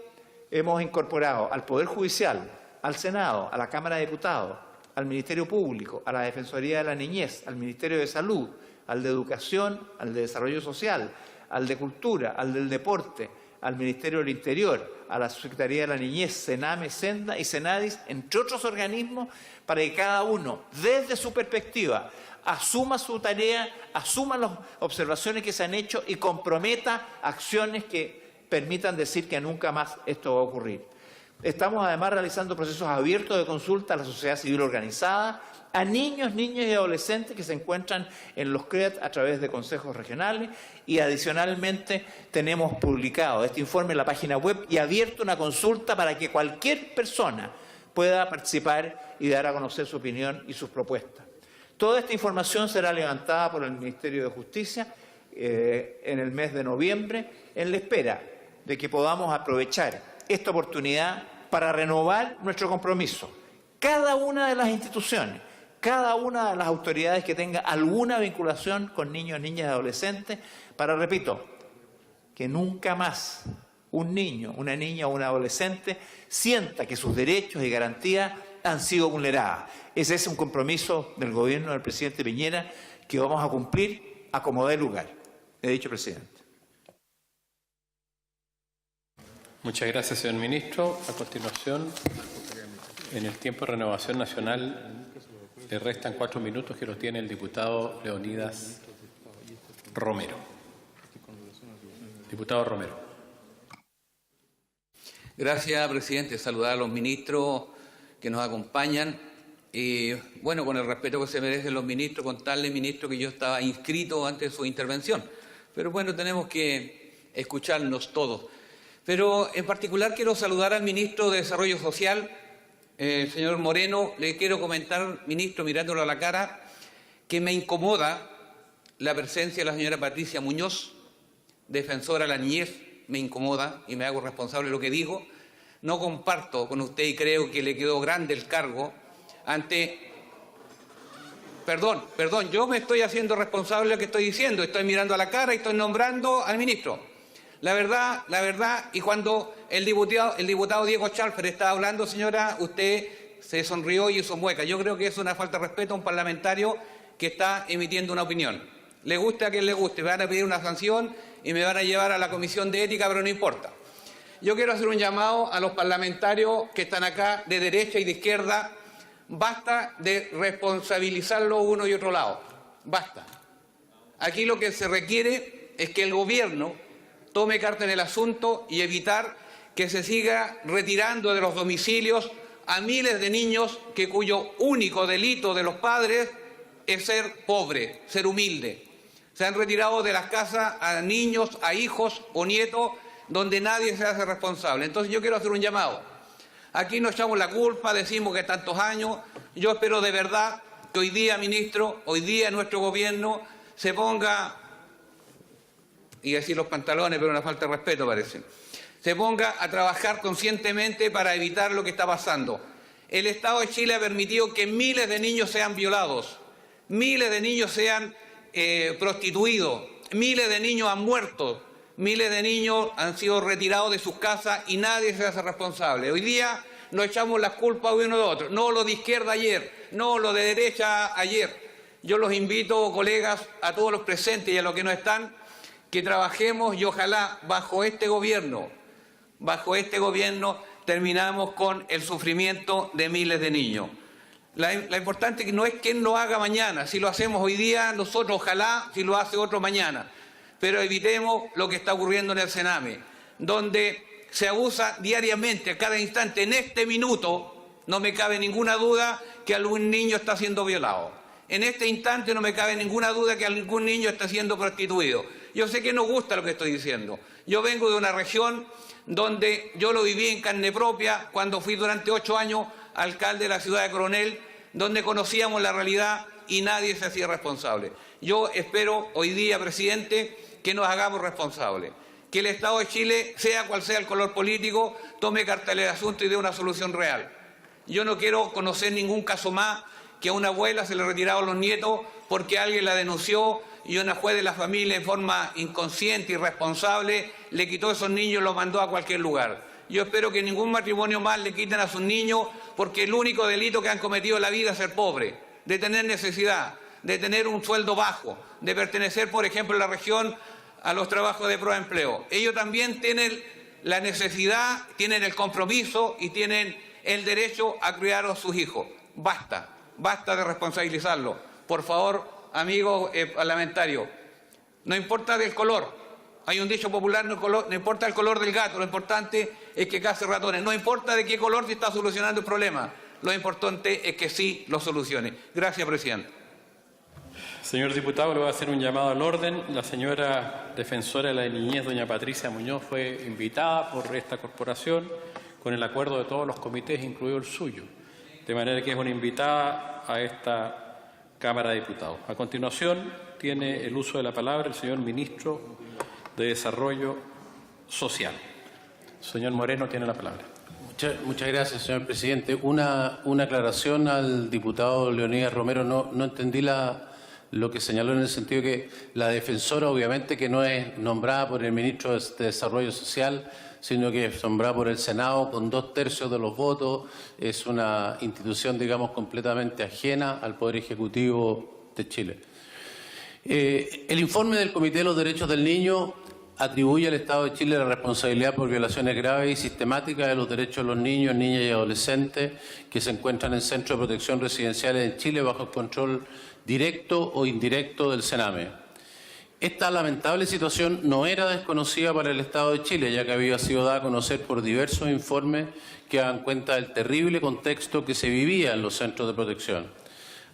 hemos incorporado al Poder Judicial, al Senado, a la Cámara de Diputados, al Ministerio Público, a la Defensoría de la Niñez, al Ministerio de Salud, al de Educación, al de Desarrollo Social, al de Cultura, al del Deporte, al Ministerio del Interior, a la Secretaría de la Niñez, Sename, Senda y Senadis, entre otros organismos, para que cada uno, desde su perspectiva, asuma su tarea, asuma las observaciones que se han hecho y comprometa acciones que permitan decir que nunca más esto va a ocurrir. Estamos además realizando procesos abiertos de consulta a la sociedad civil organizada, a niños, niñas y adolescentes que se encuentran en los CREAT a través de consejos regionales y adicionalmente tenemos publicado este informe en la página web y abierto una consulta para que cualquier persona pueda participar y dar a conocer su opinión y sus propuestas. Toda esta información será levantada por el Ministerio de Justicia en el mes de noviembre en la espera de que podamos aprovechar esta oportunidad para renovar nuestro compromiso. Cada una de las instituciones, cada una de las autoridades que tenga alguna vinculación con niños, niñas y adolescentes, para, repito, que nunca más un niño, una niña o un adolescente sienta que sus derechos y garantías han sido vulneradas. Ese es un compromiso del gobierno del presidente Piñera que vamos a cumplir a como dé lugar. He dicho, presidente. Muchas gracias, señor ministro. A continuación, en el tiempo de renovación nacional, le restan 4 minutos que los tiene el diputado Leonidas Romero. Diputado Romero. Gracias, presidente. Saludar a los ministros que nos acompañan. Bueno, con el respeto que se merecen los ministros, contarle, ministro, que yo estaba inscrito antes de su intervención. Pero bueno, tenemos que escucharnos todos. Pero en particular quiero saludar al ministro de Desarrollo Social, señor Moreno. Le quiero comentar, ministro, mirándolo a la cara, que me incomoda la presencia de la señora Patricia Muñoz, defensora de la niñez. Me incomoda y me hago responsable de lo que dijo, no comparto con usted y creo que le quedó grande el cargo ante... Perdón, yo me estoy haciendo responsable de lo que estoy diciendo, estoy mirando a la cara y estoy nombrando al ministro. La verdad, y cuando el diputado Diego Chalfer estaba hablando, señora, usted se sonrió y hizo mueca. Yo creo que es una falta de respeto a un parlamentario que está emitiendo una opinión. Le guste a quien le guste, me van a pedir una sanción y me van a llevar a la Comisión de Ética, pero no importa. Yo quiero hacer un llamado a los parlamentarios que están acá de derecha y de izquierda. Basta de responsabilizarlo uno y otro lado. Basta. Aquí lo que se requiere es que el gobierno tome carta en el asunto y evitar que se siga retirando de los domicilios a miles de niños cuyo único delito de los padres es ser pobre, ser humilde. Se han retirado de las casas a niños, a hijos o nietos donde nadie se hace responsable. Entonces yo quiero hacer un llamado. Aquí nos echamos la culpa, decimos que tantos años. Yo espero de verdad que hoy día, ministro, hoy día nuestro gobierno se ponga, y decir los pantalones, pero una falta de respeto parece, se ponga a trabajar conscientemente para evitar lo que está pasando. El Estado de Chile ha permitido que miles de niños sean violados, miles de niños sean prostituidos, miles de niños han muerto, miles de niños han sido retirados de sus casas y nadie se hace responsable. Hoy día nos echamos las culpas uno de otro. No lo de izquierda ayer, no lo de derecha ayer. Yo los invito, colegas, a todos los presentes y a los que no están, que trabajemos y ojalá bajo este gobierno terminamos con el sufrimiento de miles de niños. La importante no es quién lo haga mañana. Si lo hacemos hoy día, nosotros ojalá, si lo hace otro mañana. Pero evitemos lo que está ocurriendo en el Sename, donde se abusa diariamente, a cada instante. En este minuto no me cabe ninguna duda que algún niño está siendo violado. En este instante no me cabe ninguna duda que algún niño está siendo prostituido. Yo sé que no gusta lo que estoy diciendo. Yo vengo de una región donde yo lo viví en carne propia cuando fui durante 8 años alcalde de la ciudad de Coronel, donde conocíamos la realidad y nadie se hacía responsable. Yo espero hoy día, presidente, que nos hagamos responsables, que el Estado de Chile, sea cual sea el color político, tome carta del asunto y dé una solución real. Yo no quiero conocer ningún caso más que a una abuela se le retiraron los nietos porque alguien la denunció y una juez de la familia en forma inconsciente y irresponsable le quitó a esos niños y los mandó a cualquier lugar. Yo espero que ningún matrimonio más le quiten a sus niños porque el único delito que han cometido en la vida es ser pobre, de tener necesidad, de tener un sueldo bajo, de pertenecer, por ejemplo, en la región a los trabajos de prueba de empleo. Ellos también tienen la necesidad, tienen el compromiso y tienen el derecho a criar a sus hijos. Basta de responsabilizarlo. Por favor, amigos parlamentarios, no importa del color. Hay un dicho popular, no importa el color del gato, lo importante es que cace ratones. No importa de qué color se está solucionando el problema, lo importante es que sí lo solucione. Gracias, presidente. Señor diputado, le voy a hacer un llamado al orden. La señora defensora de la niñez, doña Patricia Muñoz, fue invitada por esta corporación con el acuerdo de todos los comités, incluido el suyo. De manera que es una invitada a esta Cámara de Diputados. A continuación, tiene el uso de la palabra el señor ministro de Desarrollo Social. Señor Moreno, tiene la palabra. Muchas gracias, señor presidente. Una aclaración al diputado Leonidas Romero. No entendí lo que señaló en el sentido que la defensora, obviamente, que no es nombrada por el ministro de Desarrollo Social, sino que es nombrada por el Senado con 2/3 de los votos. Es una institución, digamos, completamente ajena al Poder Ejecutivo de Chile. El informe del Comité de los Derechos del Niño atribuye al Estado de Chile la responsabilidad por violaciones graves y sistemáticas de los derechos de los niños, niñas y adolescentes que se encuentran en centros de protección residenciales en Chile bajo el control directo o indirecto del Sename. Esta lamentable situación no era desconocida para el Estado de Chile, ya que había sido dada a conocer por diversos informes que dan cuenta del terrible contexto que se vivía en los centros de protección.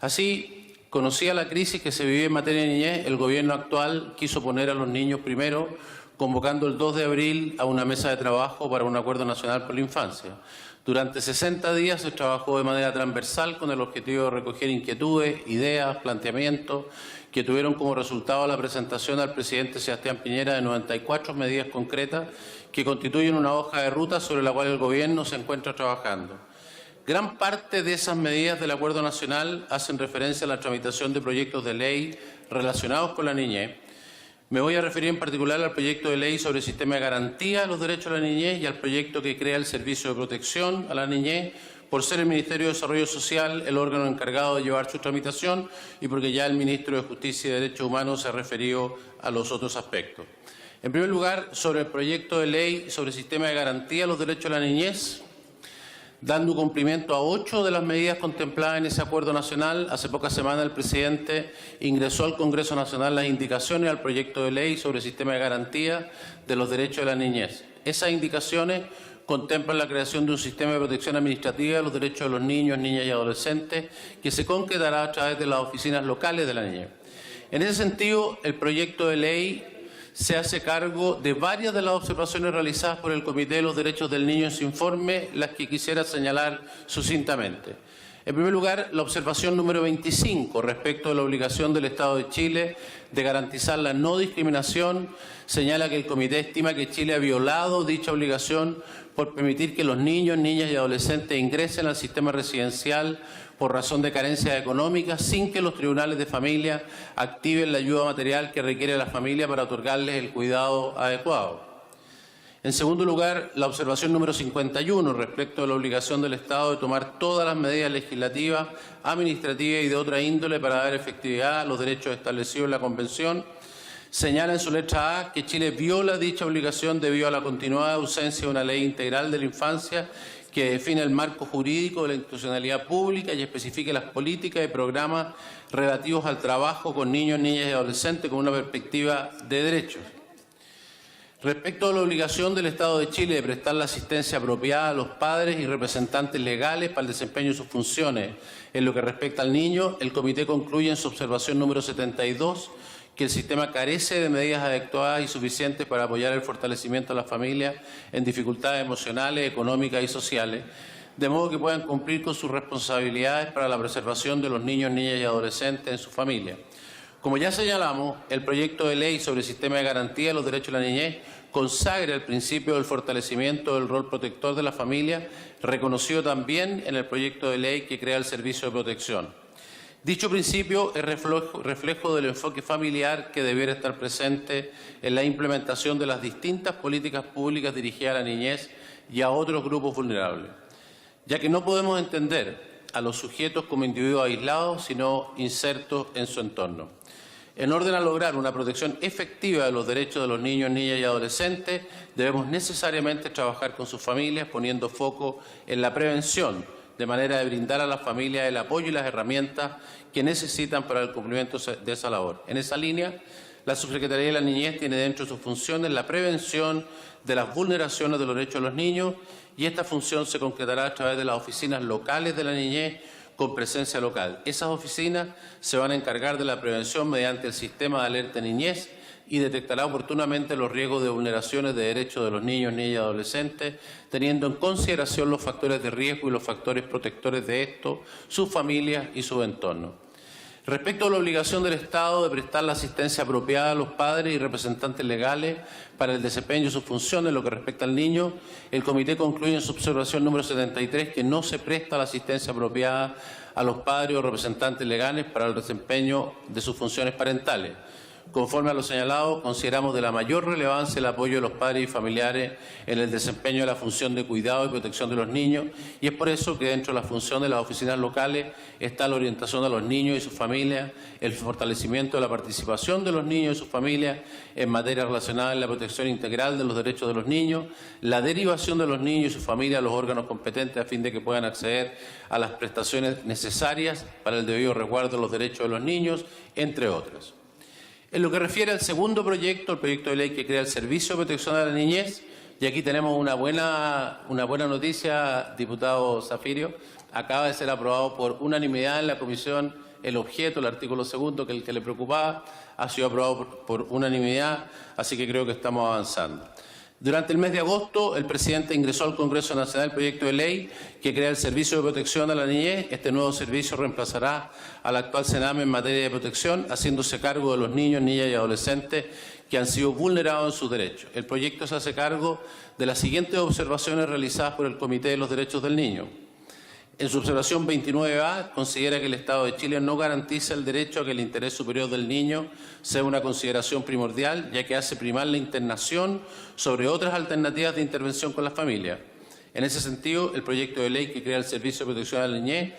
Así, conocida la crisis que se vivía en materia de niñez, el gobierno actual quiso poner a los niños primero, convocando el 2 de abril a una mesa de trabajo para un acuerdo nacional por la infancia. Durante 60 días se trabajó de manera transversal con el objetivo de recoger inquietudes, ideas, planteamientos que tuvieron como resultado la presentación al presidente Sebastián Piñera de 94 medidas concretas que constituyen una hoja de ruta sobre la cual el Gobierno se encuentra trabajando. Gran parte de esas medidas del Acuerdo Nacional hacen referencia a la tramitación de proyectos de ley relacionados con la niñez. Me voy a referir en particular al proyecto de ley sobre el sistema de garantía de los derechos de la niñez y al proyecto que crea el Servicio de Protección a la Niñez, por ser el Ministerio de Desarrollo Social el órgano encargado de llevar su tramitación y porque ya el Ministro de Justicia y Derechos Humanos se ha referido a los otros aspectos. En primer lugar, sobre el proyecto de ley sobre el sistema de garantía de los derechos de la niñez, dando cumplimiento a 8 de las medidas contempladas en ese acuerdo nacional, hace pocas semanas el presidente ingresó al Congreso Nacional las indicaciones al proyecto de ley sobre el sistema de garantía de los derechos de la niñez. Esas indicaciones contemplan la creación de un sistema de protección administrativa de los derechos de los niños, niñas y adolescentes que se concretará a través de las oficinas locales de la niñez. En ese sentido, el proyecto de ley se hace cargo de varias de las observaciones realizadas por el Comité de los Derechos del Niño en su informe, las que quisiera señalar sucintamente. En primer lugar, la observación número 25, respecto de la obligación del Estado de Chile de garantizar la no discriminación, señala que el Comité estima que Chile ha violado dicha obligación por permitir que los niños, niñas y adolescentes ingresen al sistema residencial por razón de carencias económicas sin que los tribunales de familia activen la ayuda material que requiere la familia para otorgarles el cuidado adecuado. En segundo lugar, la observación número 51 respecto de la obligación del Estado de tomar todas las medidas legislativas, administrativas y de otra índole para dar efectividad a los derechos establecidos en la Convención, señala en su letra A que Chile viola dicha obligación debido a la continuada ausencia de una ley integral de la infancia que define el marco jurídico de la institucionalidad pública y especifique las políticas y programas relativos al trabajo con niños, niñas y adolescentes con una perspectiva de derechos. Respecto a la obligación del Estado de Chile de prestar la asistencia apropiada a los padres y representantes legales para el desempeño de sus funciones en lo que respecta al niño, el Comité concluye en su observación número 72 que el sistema carece de medidas adecuadas y suficientes para apoyar el fortalecimiento de las familias en dificultades emocionales, económicas y sociales, de modo que puedan cumplir con sus responsabilidades para la preservación de los niños, niñas y adolescentes en su familia. Como ya señalamos, el proyecto de ley sobre el sistema de garantía de los derechos de la niñez consagra el principio del fortalecimiento del rol protector de la familia, reconocido también en el proyecto de ley que crea el Servicio de Protección. Dicho principio es reflejo del enfoque familiar que debiera estar presente en la implementación de las distintas políticas públicas dirigidas a la niñez y a otros grupos vulnerables, ya que no podemos entender a los sujetos como individuos aislados, sino insertos en su entorno. En orden a lograr una protección efectiva de los derechos de los niños, niñas y adolescentes, debemos necesariamente trabajar con sus familias, poniendo foco en la prevención, de manera de brindar a las familias el apoyo y las herramientas que necesitan para el cumplimiento de esa labor. En esa línea, la Subsecretaría de la Niñez tiene dentro de sus funciones la prevención de las vulneraciones de los derechos de los niños y esta función se concretará a través de las oficinas locales de la niñez con presencia local. Esas oficinas se van a encargar de la prevención mediante el sistema de alerta niñez y detectará oportunamente los riesgos de vulneraciones de derechos de los niños, niñas y adolescentes, teniendo en consideración los factores de riesgo y los factores protectores de estos, sus familias y su entorno. Respecto a la obligación del Estado de prestar la asistencia apropiada a los padres y representantes legales para el desempeño de sus funciones en lo que respecta al niño, el Comité concluye en su observación número 73 que no se presta la asistencia apropiada a los padres o representantes legales para el desempeño de sus funciones parentales. Conforme a lo señalado, consideramos de la mayor relevancia el apoyo de los padres y familiares en el desempeño de la función de cuidado y protección de los niños y es por eso que dentro de la función de las oficinas locales está la orientación a los niños y sus familias, el fortalecimiento de la participación de los niños y sus familias en materia relacionada en la protección integral de los derechos de los niños, la derivación de los niños y sus familias a los órganos competentes a fin de que puedan acceder a las prestaciones necesarias para el debido resguardo de los derechos de los niños, entre otras. En lo que refiere al segundo proyecto, el proyecto de ley que crea el Servicio de Protección a la Niñez, y aquí tenemos una buena noticia, diputado Zafirio, acaba de ser aprobado por unanimidad en la Comisión el objeto, el artículo segundo, que es el que le preocupaba, ha sido aprobado por unanimidad, así que creo que estamos avanzando. Durante el mes de agosto, el presidente ingresó al Congreso Nacional el proyecto de ley que crea el Servicio de Protección a la Niñez. Este nuevo servicio reemplazará al actual Sename en materia de protección, haciéndose cargo de los niños, niñas y adolescentes que han sido vulnerados en sus derechos. El proyecto se hace cargo de las siguientes observaciones realizadas por el Comité de los Derechos del Niño. En su observación 29A, considera que el Estado de Chile no garantiza el derecho a que el interés superior del niño sea una consideración primordial, ya que hace primar la internación sobre otras alternativas de intervención con la familia. En ese sentido, el proyecto de ley que crea el Servicio de Protección a la Niñez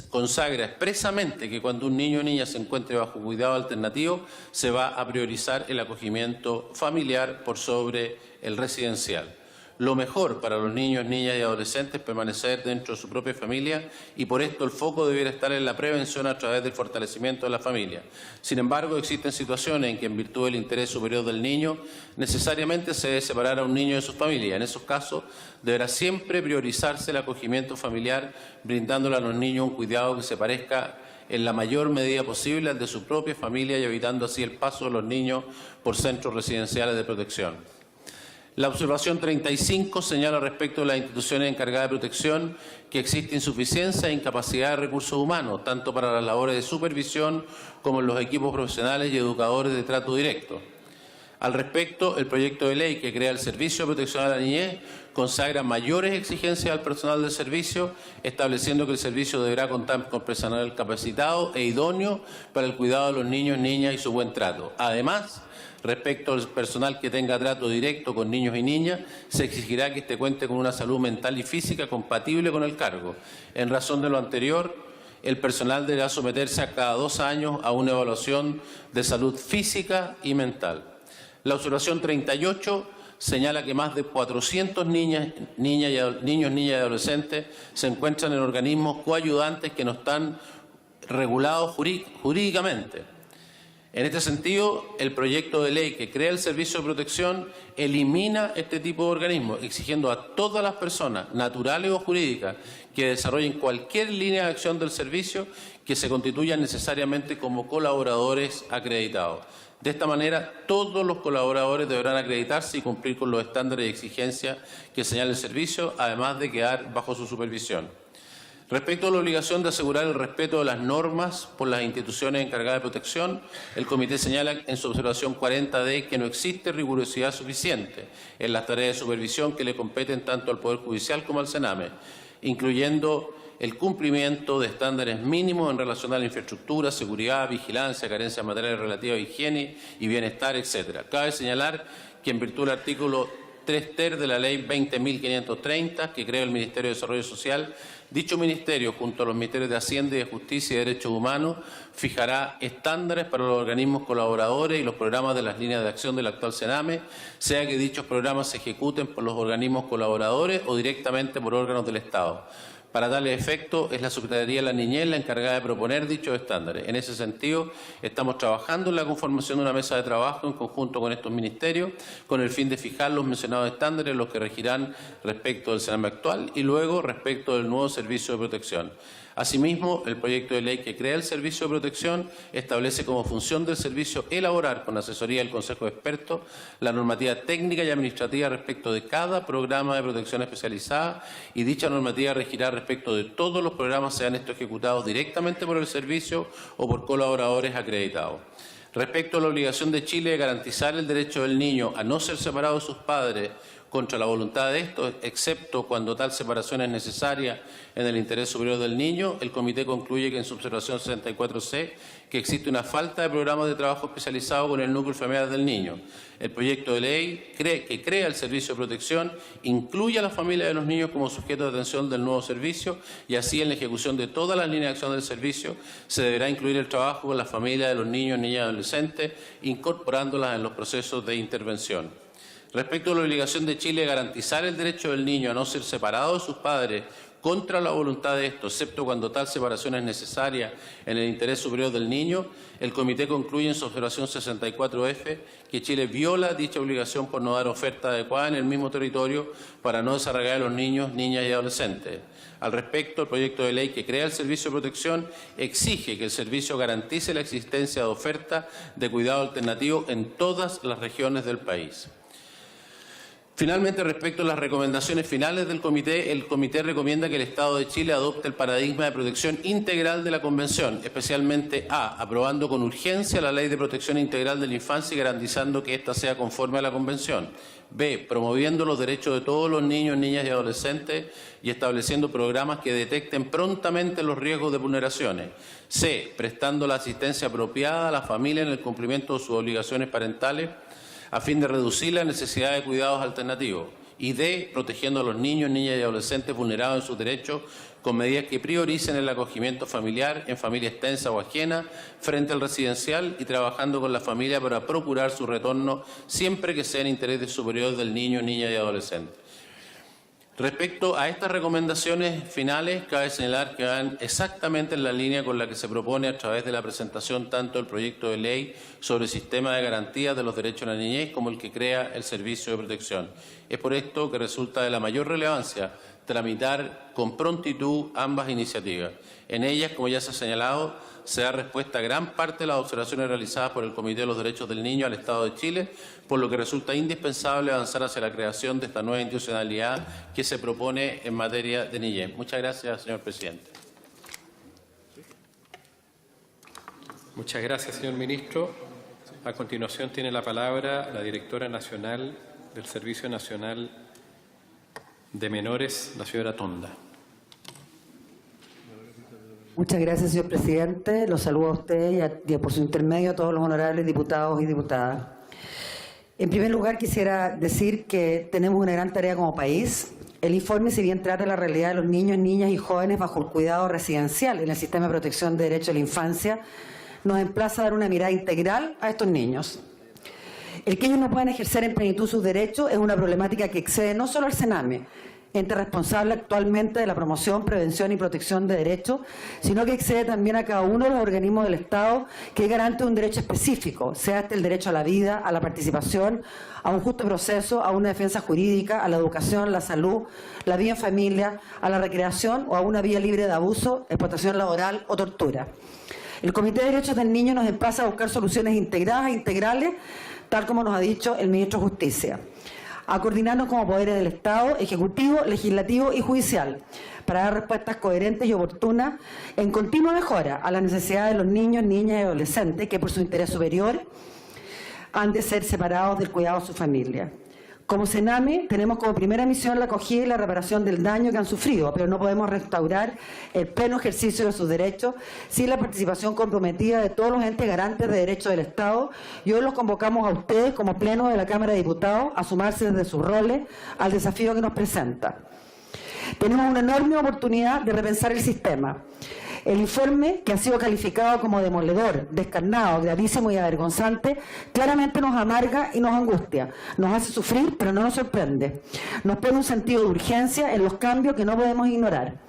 consagra expresamente que cuando un niño o niña se encuentre bajo cuidado alternativo, se va a priorizar el acogimiento familiar por sobre el residencial. Lo mejor para los niños, niñas y adolescentes es permanecer dentro de su propia familia y por esto el foco debiera estar en la prevención a través del fortalecimiento de la familia. Sin embargo, existen situaciones en que en virtud del interés superior del niño necesariamente se debe separar a un niño de su familia. En esos casos deberá siempre priorizarse el acogimiento familiar, brindándole a los niños un cuidado que se parezca en la mayor medida posible al de su propia familia y evitando así el paso de los niños por centros residenciales de protección. La observación 35 señala respecto de las instituciones encargadas de protección que existe insuficiencia e incapacidad de recursos humanos, tanto para las labores de supervisión como en los equipos profesionales y educadores de trato directo. Al respecto, el proyecto de ley que crea el Servicio de Protección a la Niñez consagra mayores exigencias al personal del servicio, estableciendo que el servicio deberá contar con personal capacitado e idóneo para el cuidado de los niños, niñas y su buen trato. Además, respecto al personal que tenga trato directo con niños y niñas, se exigirá que éste cuente con una salud mental y física compatible con el cargo. En razón de lo anterior, el personal deberá someterse a cada 2 años a una evaluación de salud física y mental. La observación 38 señala que más de 400 niños, niñas y adolescentes se encuentran en organismos coayudantes que no están regulados jurídicamente. En este sentido, el proyecto de ley que crea el Servicio de Protección elimina este tipo de organismos, exigiendo a todas las personas, naturales o jurídicas, que desarrollen cualquier línea de acción del servicio, que se constituyan necesariamente como colaboradores acreditados. De esta manera, todos los colaboradores deberán acreditarse y cumplir con los estándares y exigencias que señala el servicio, además de quedar bajo su supervisión. Respecto a la obligación de asegurar el respeto de las normas por las instituciones encargadas de protección, el Comité señala en su observación 40D que no existe rigurosidad suficiente en las tareas de supervisión que le competen tanto al Poder Judicial como al Sename, incluyendo el cumplimiento de estándares mínimos en relación a la infraestructura, seguridad, vigilancia, carencias materiales relativas a higiene y bienestar, etc. Cabe señalar que en virtud del artículo 3 ter de la Ley 20.530, que crea el Ministerio de Desarrollo Social, dicho ministerio, junto a los Ministerios de Hacienda y de Justicia y Derechos Humanos, fijará estándares para los organismos colaboradores y los programas de las líneas de acción del actual Sename, sea que dichos programas se ejecuten por los organismos colaboradores o directamente por órganos del Estado. Para tales efectos, es la Secretaría de la Niñez la encargada de proponer dichos estándares. En ese sentido, estamos trabajando en la conformación de una mesa de trabajo en conjunto con estos ministerios, con el fin de fijar los mencionados estándares, los que regirán respecto del Sename actual y luego respecto del nuevo Servicio de Protección. Asimismo, el proyecto de ley que crea el Servicio de Protección establece como función del servicio elaborar con asesoría del Consejo de Expertos la normativa técnica y administrativa respecto de cada programa de protección especializada y dicha normativa regirá respecto de todos los programas, sean estos ejecutados directamente por el servicio o por colaboradores acreditados. Respecto a la obligación de Chile de garantizar el derecho del niño a no ser separado de sus padres contra la voluntad de estos, excepto cuando tal separación es necesaria en el interés superior del niño, el Comité concluye que en su observación 64C que existe una falta de programas de trabajo especializado con el núcleo familiar del niño. El proyecto de ley que crea el Servicio de Protección incluye a la familia de los niños como sujeto de atención del nuevo servicio y así en la ejecución de todas las líneas de acción del servicio se deberá incluir el trabajo con la familia de los niños, niñas y adolescentes, incorporándolas en los procesos de intervención. Respecto a la obligación de Chile de garantizar el derecho del niño a no ser separado de sus padres contra la voluntad de estos, excepto cuando tal separación es necesaria en el interés superior del niño, el Comité concluye en su observación 64F que Chile viola dicha obligación por no dar oferta adecuada en el mismo territorio para no desarraigar a los niños, niñas y adolescentes. Al respecto, el proyecto de ley que crea el Servicio de Protección exige que el servicio garantice la existencia de oferta de cuidado alternativo en todas las regiones del país. Finalmente, respecto a las recomendaciones finales del comité, el comité recomienda que el Estado de Chile adopte el paradigma de protección integral de la Convención, especialmente A, aprobando con urgencia la Ley de Protección Integral de la Infancia y garantizando que ésta sea conforme a la Convención. B, promoviendo los derechos de todos los niños, niñas y adolescentes y estableciendo programas que detecten prontamente los riesgos de vulneraciones. C, prestando la asistencia apropiada a la familia en el cumplimiento de sus obligaciones parentales a fin de reducir la necesidad de cuidados alternativos. Y D, protegiendo a los niños, niñas y adolescentes vulnerados en sus derechos con medidas que prioricen el acogimiento familiar en familia extensa o ajena frente al residencial y trabajando con la familia para procurar su retorno siempre que sea en interés superior del niño, niña y adolescente. Respecto a estas recomendaciones finales, cabe señalar que van exactamente en la línea con la que se propone a través de la presentación tanto del proyecto de ley sobre el sistema de garantías de los derechos de la niñez como el que crea el Servicio de Protección. Es por esto que resulta de la mayor relevancia tramitar con prontitud ambas iniciativas. En ellas, como ya se ha señalado, se da respuesta a gran parte de las observaciones realizadas por el Comité de los Derechos del Niño al Estado de Chile, por lo que resulta indispensable avanzar hacia la creación de esta nueva institucionalidad que se propone en materia de niñez. Muchas gracias, señor presidente. Muchas gracias, señor ministro. A continuación tiene la palabra la directora nacional del Servicio Nacional de Menores, la señora Tonda. Muchas gracias, señor presidente. Los saludo a usted y por su intermedio a todos los honorables diputados y diputadas. En primer lugar, quisiera decir que tenemos una gran tarea como país. El informe, si bien trata la realidad de los niños, niñas y jóvenes bajo el cuidado residencial en el sistema de protección de derechos de la infancia, nos emplaza a dar una mirada integral a estos niños. El que ellos no puedan ejercer en plenitud sus derechos es una problemática que excede no solo al CENAME, ente responsable actualmente de la promoción, prevención y protección de derechos, sino que excede también a cada uno de los organismos del Estado que es garante de un derecho específico, sea este el derecho a la vida, a la participación, a un justo proceso, a una defensa jurídica, a la educación, la salud, la vida en familia, a la recreación o a una vía libre de abuso, explotación laboral o tortura. El Comité de Derechos del Niño nos emplaza a buscar soluciones integradas e integrales, tal como nos ha dicho el ministro de Justicia, a coordinarnos como poderes del Estado, ejecutivo, legislativo y judicial, para dar respuestas coherentes y oportunas en continua mejora a las necesidades de los niños, niñas y adolescentes que por su interés superior han de ser separados del cuidado de su familia. Como CENAME tenemos como primera misión la acogida y la reparación del daño que han sufrido, pero no podemos restaurar el pleno ejercicio de sus derechos sin la participación comprometida de todos los entes garantes de derechos del Estado, y hoy los convocamos a ustedes como pleno de la Cámara de Diputados a sumarse desde sus roles al desafío que nos presenta. Tenemos una enorme oportunidad de repensar el sistema. El informe, que ha sido calificado como demoledor, descarnado, gravísimo y avergonzante, claramente nos amarga y nos angustia, nos hace sufrir, pero no nos sorprende. Nos pone un sentido de urgencia en los cambios que no podemos ignorar.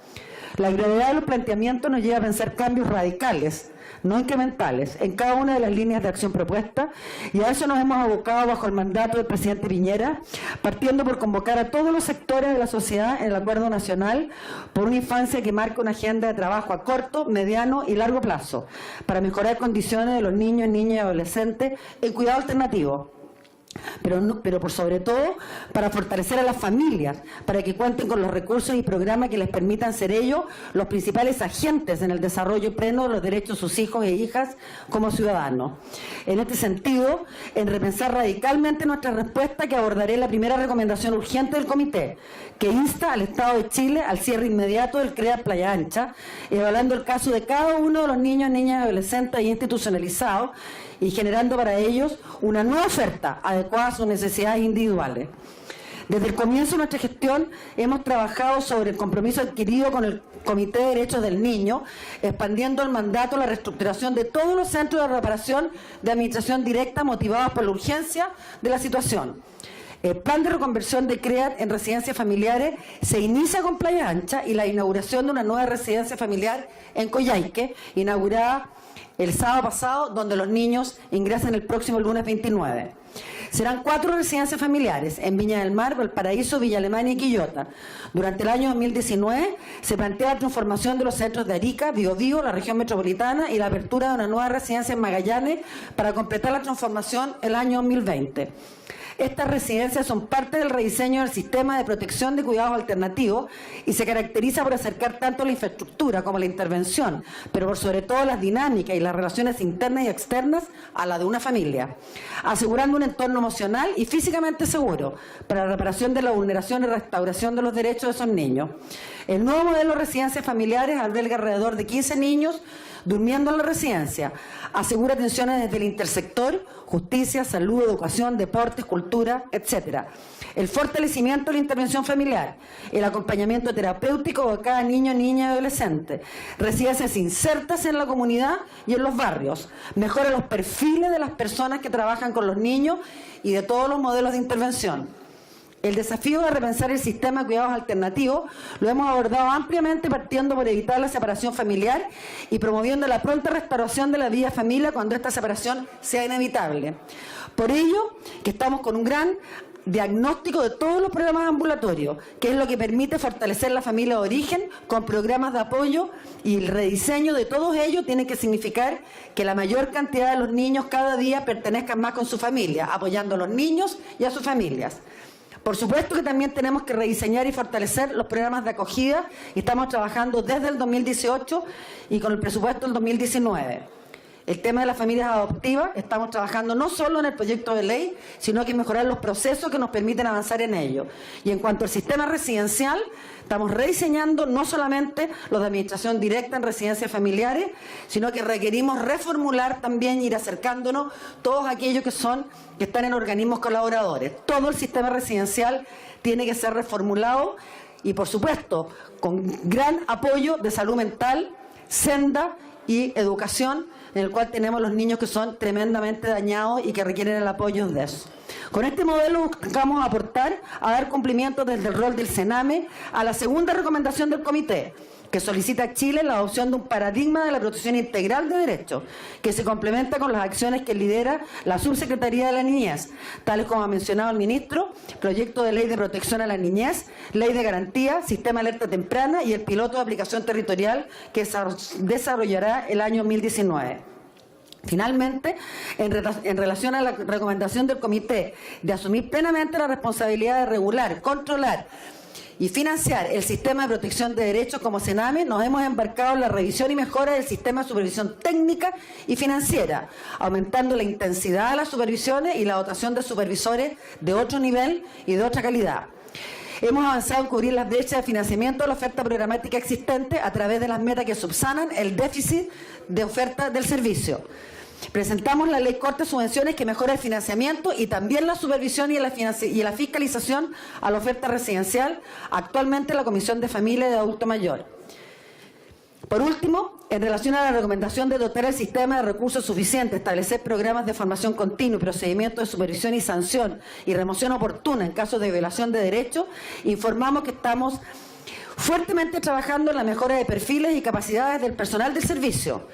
La gravedad de los planteamientos nos lleva a pensar cambios radicales, no incrementales, en cada una de las líneas de acción propuestas, y a eso nos hemos abocado bajo el mandato del presidente Piñera, partiendo por convocar a todos los sectores de la sociedad en el Acuerdo Nacional por una infancia que marca una agenda de trabajo a corto, mediano y largo plazo, para mejorar condiciones de los niños, niñas y adolescentes en cuidado alternativo. Pero por sobre todo para fortalecer a las familias, para que cuenten con los recursos y programas que les permitan ser ellos los principales agentes en el desarrollo pleno de los derechos de sus hijos e hijas como ciudadanos. En este sentido, en repensar radicalmente nuestra respuesta, que abordaré la primera recomendación urgente del comité, que insta al Estado de Chile al cierre inmediato del CREAT Playa Ancha, evaluando el caso de cada uno de los niños, niñas y adolescentes institucionalizados y generando para ellos una nueva oferta adecuada a sus necesidades individuales. Desde el comienzo de nuestra gestión hemos trabajado sobre el compromiso adquirido con el Comité de Derechos del Niño, expandiendo el mandato a la reestructuración de todos los centros de reparación de administración directa motivados por la urgencia de la situación. El plan de reconversión de CREAT en residencias familiares se inicia con Playa Ancha y la inauguración de una nueva residencia familiar en Coyhaique, inaugurada el sábado pasado, donde los niños ingresan el próximo lunes 29. Serán 4 residencias familiares en Viña del Mar, Valparaíso, Villa Alemania y Quillota. Durante el año 2019 se plantea la transformación de los centros de Arica, Biobío, la región metropolitana y la apertura de una nueva residencia en Magallanes para completar la transformación el año 2020. Estas residencias son parte del rediseño del sistema de protección de cuidados alternativos y se caracteriza por acercar tanto la infraestructura como la intervención, pero por sobre todo las dinámicas y las relaciones internas y externas a la de una familia, asegurando un entorno emocional y físicamente seguro para la reparación de la vulneración y restauración de los derechos de esos niños. El nuevo modelo de residencias familiares alberga alrededor de 15 niños durmiendo en la residencia. Asegura atenciones desde el intersector, justicia, salud, educación, deportes, cultura, etc. El fortalecimiento de la intervención familiar, el acompañamiento terapéutico de cada niño, niña y adolescente. Residencias insertas en la comunidad y en los barrios. Mejora los perfiles de las personas que trabajan con los niños y de todos los modelos de intervención. El desafío de repensar el sistema de cuidados alternativos lo hemos abordado ampliamente, partiendo por evitar la separación familiar y promoviendo la pronta restauración de la vida familia cuando esta separación sea inevitable. Por ello, que estamos con un gran diagnóstico de todos los programas ambulatorios, que es lo que permite fortalecer la familia de origen con programas de apoyo, y el rediseño de todos ellos tiene que significar que la mayor cantidad de los niños cada día pertenezcan más con su familia, apoyando a los niños y a sus familias. Por supuesto que también tenemos que rediseñar y fortalecer los programas de acogida y estamos trabajando desde el 2018 y con el presupuesto del 2019. El tema de las familias adoptivas, estamos trabajando no solo en el proyecto de ley, sino que mejorar los procesos que nos permiten avanzar en ello. Y en cuanto al sistema residencial, estamos rediseñando no solamente los de administración directa en residencias familiares, sino que requerimos reformular también, ir acercándonos todos aquellos que están en organismos colaboradores. Todo el sistema residencial tiene que ser reformulado y, por supuesto, con gran apoyo de salud mental, senda y educación, en el cual tenemos los niños que son tremendamente dañados y que requieren el apoyo de eso. Con este modelo buscamos aportar a dar cumplimiento desde el rol del CENAME a la segunda recomendación del comité, que solicita a Chile la adopción de un paradigma de la protección integral de derechos, que se complementa con las acciones que lidera la Subsecretaría de la Niñez, tales como ha mencionado el ministro: proyecto de ley de protección a la niñez, ley de garantía, sistema de alerta temprana y el piloto de aplicación territorial que desarrollará el año 2019. Finalmente, en relación a la recomendación del comité de asumir plenamente la responsabilidad de regular, controlar y financiar el sistema de protección de derechos como CENAME, nos hemos embarcado en la revisión y mejora del sistema de supervisión técnica y financiera, aumentando la intensidad de las supervisiones y la dotación de supervisores de otro nivel y de otra calidad. Hemos avanzado en cubrir las brechas de financiamiento de la oferta programática existente a través de las metas que subsanan el déficit de oferta del servicio. Presentamos la Ley Corte de Subvenciones, que mejora el financiamiento y también la supervisión y la fiscalización a la oferta residencial, actualmente en la Comisión de Familia y de Adulto Mayor. Por último, en relación a la recomendación de dotar el sistema de recursos suficientes, establecer programas de formación continua y procedimientos de supervisión y sanción y remoción oportuna en casos de violación de derechos, informamos que estamos fuertemente trabajando en la mejora de perfiles y capacidades del personal del servicio,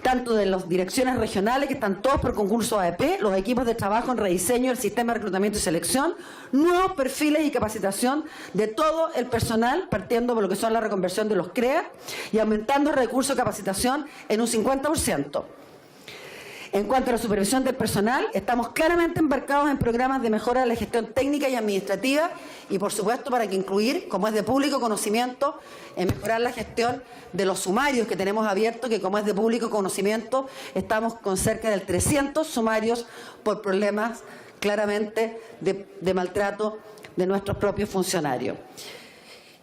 tanto de las direcciones regionales, que están todos por concurso AEP, los equipos de trabajo en rediseño del sistema de reclutamiento y selección, nuevos perfiles y capacitación de todo el personal, partiendo por lo que son la reconversión de los CREA y aumentando el recurso de capacitación en un 50%. En cuanto a la supervisión del personal, estamos claramente embarcados en programas de mejora de la gestión técnica y administrativa y, por supuesto, para que incluir, como es de público conocimiento, en mejorar la gestión de los sumarios que tenemos abiertos, que como es de público conocimiento, estamos con cerca de 300 sumarios por problemas claramente de maltrato de nuestros propios funcionarios.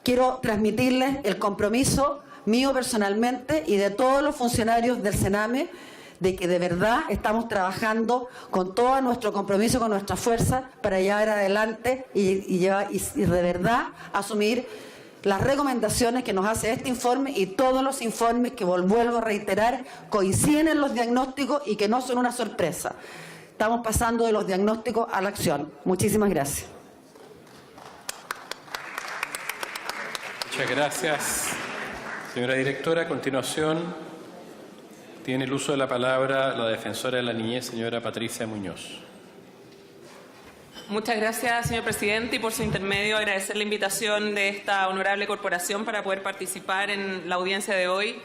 Quiero transmitirles el compromiso mío personalmente y de todos los funcionarios del CENAME, de que de verdad estamos trabajando con todo nuestro compromiso, con nuestra fuerza, para llevar adelante y de verdad asumir las recomendaciones que nos hace este informe y todos los informes que, vuelvo a reiterar, coinciden en los diagnósticos y que no son una sorpresa. Estamos pasando de los diagnósticos a la acción. Muchísimas gracias. Muchas gracias, señora directora. A continuación, tiene el uso de la palabra la defensora de la niñez, señora Patricia Muñoz. Muchas gracias, señor presidente, y por su intermedio agradecer la invitación de esta honorable corporación para poder participar en la audiencia de hoy,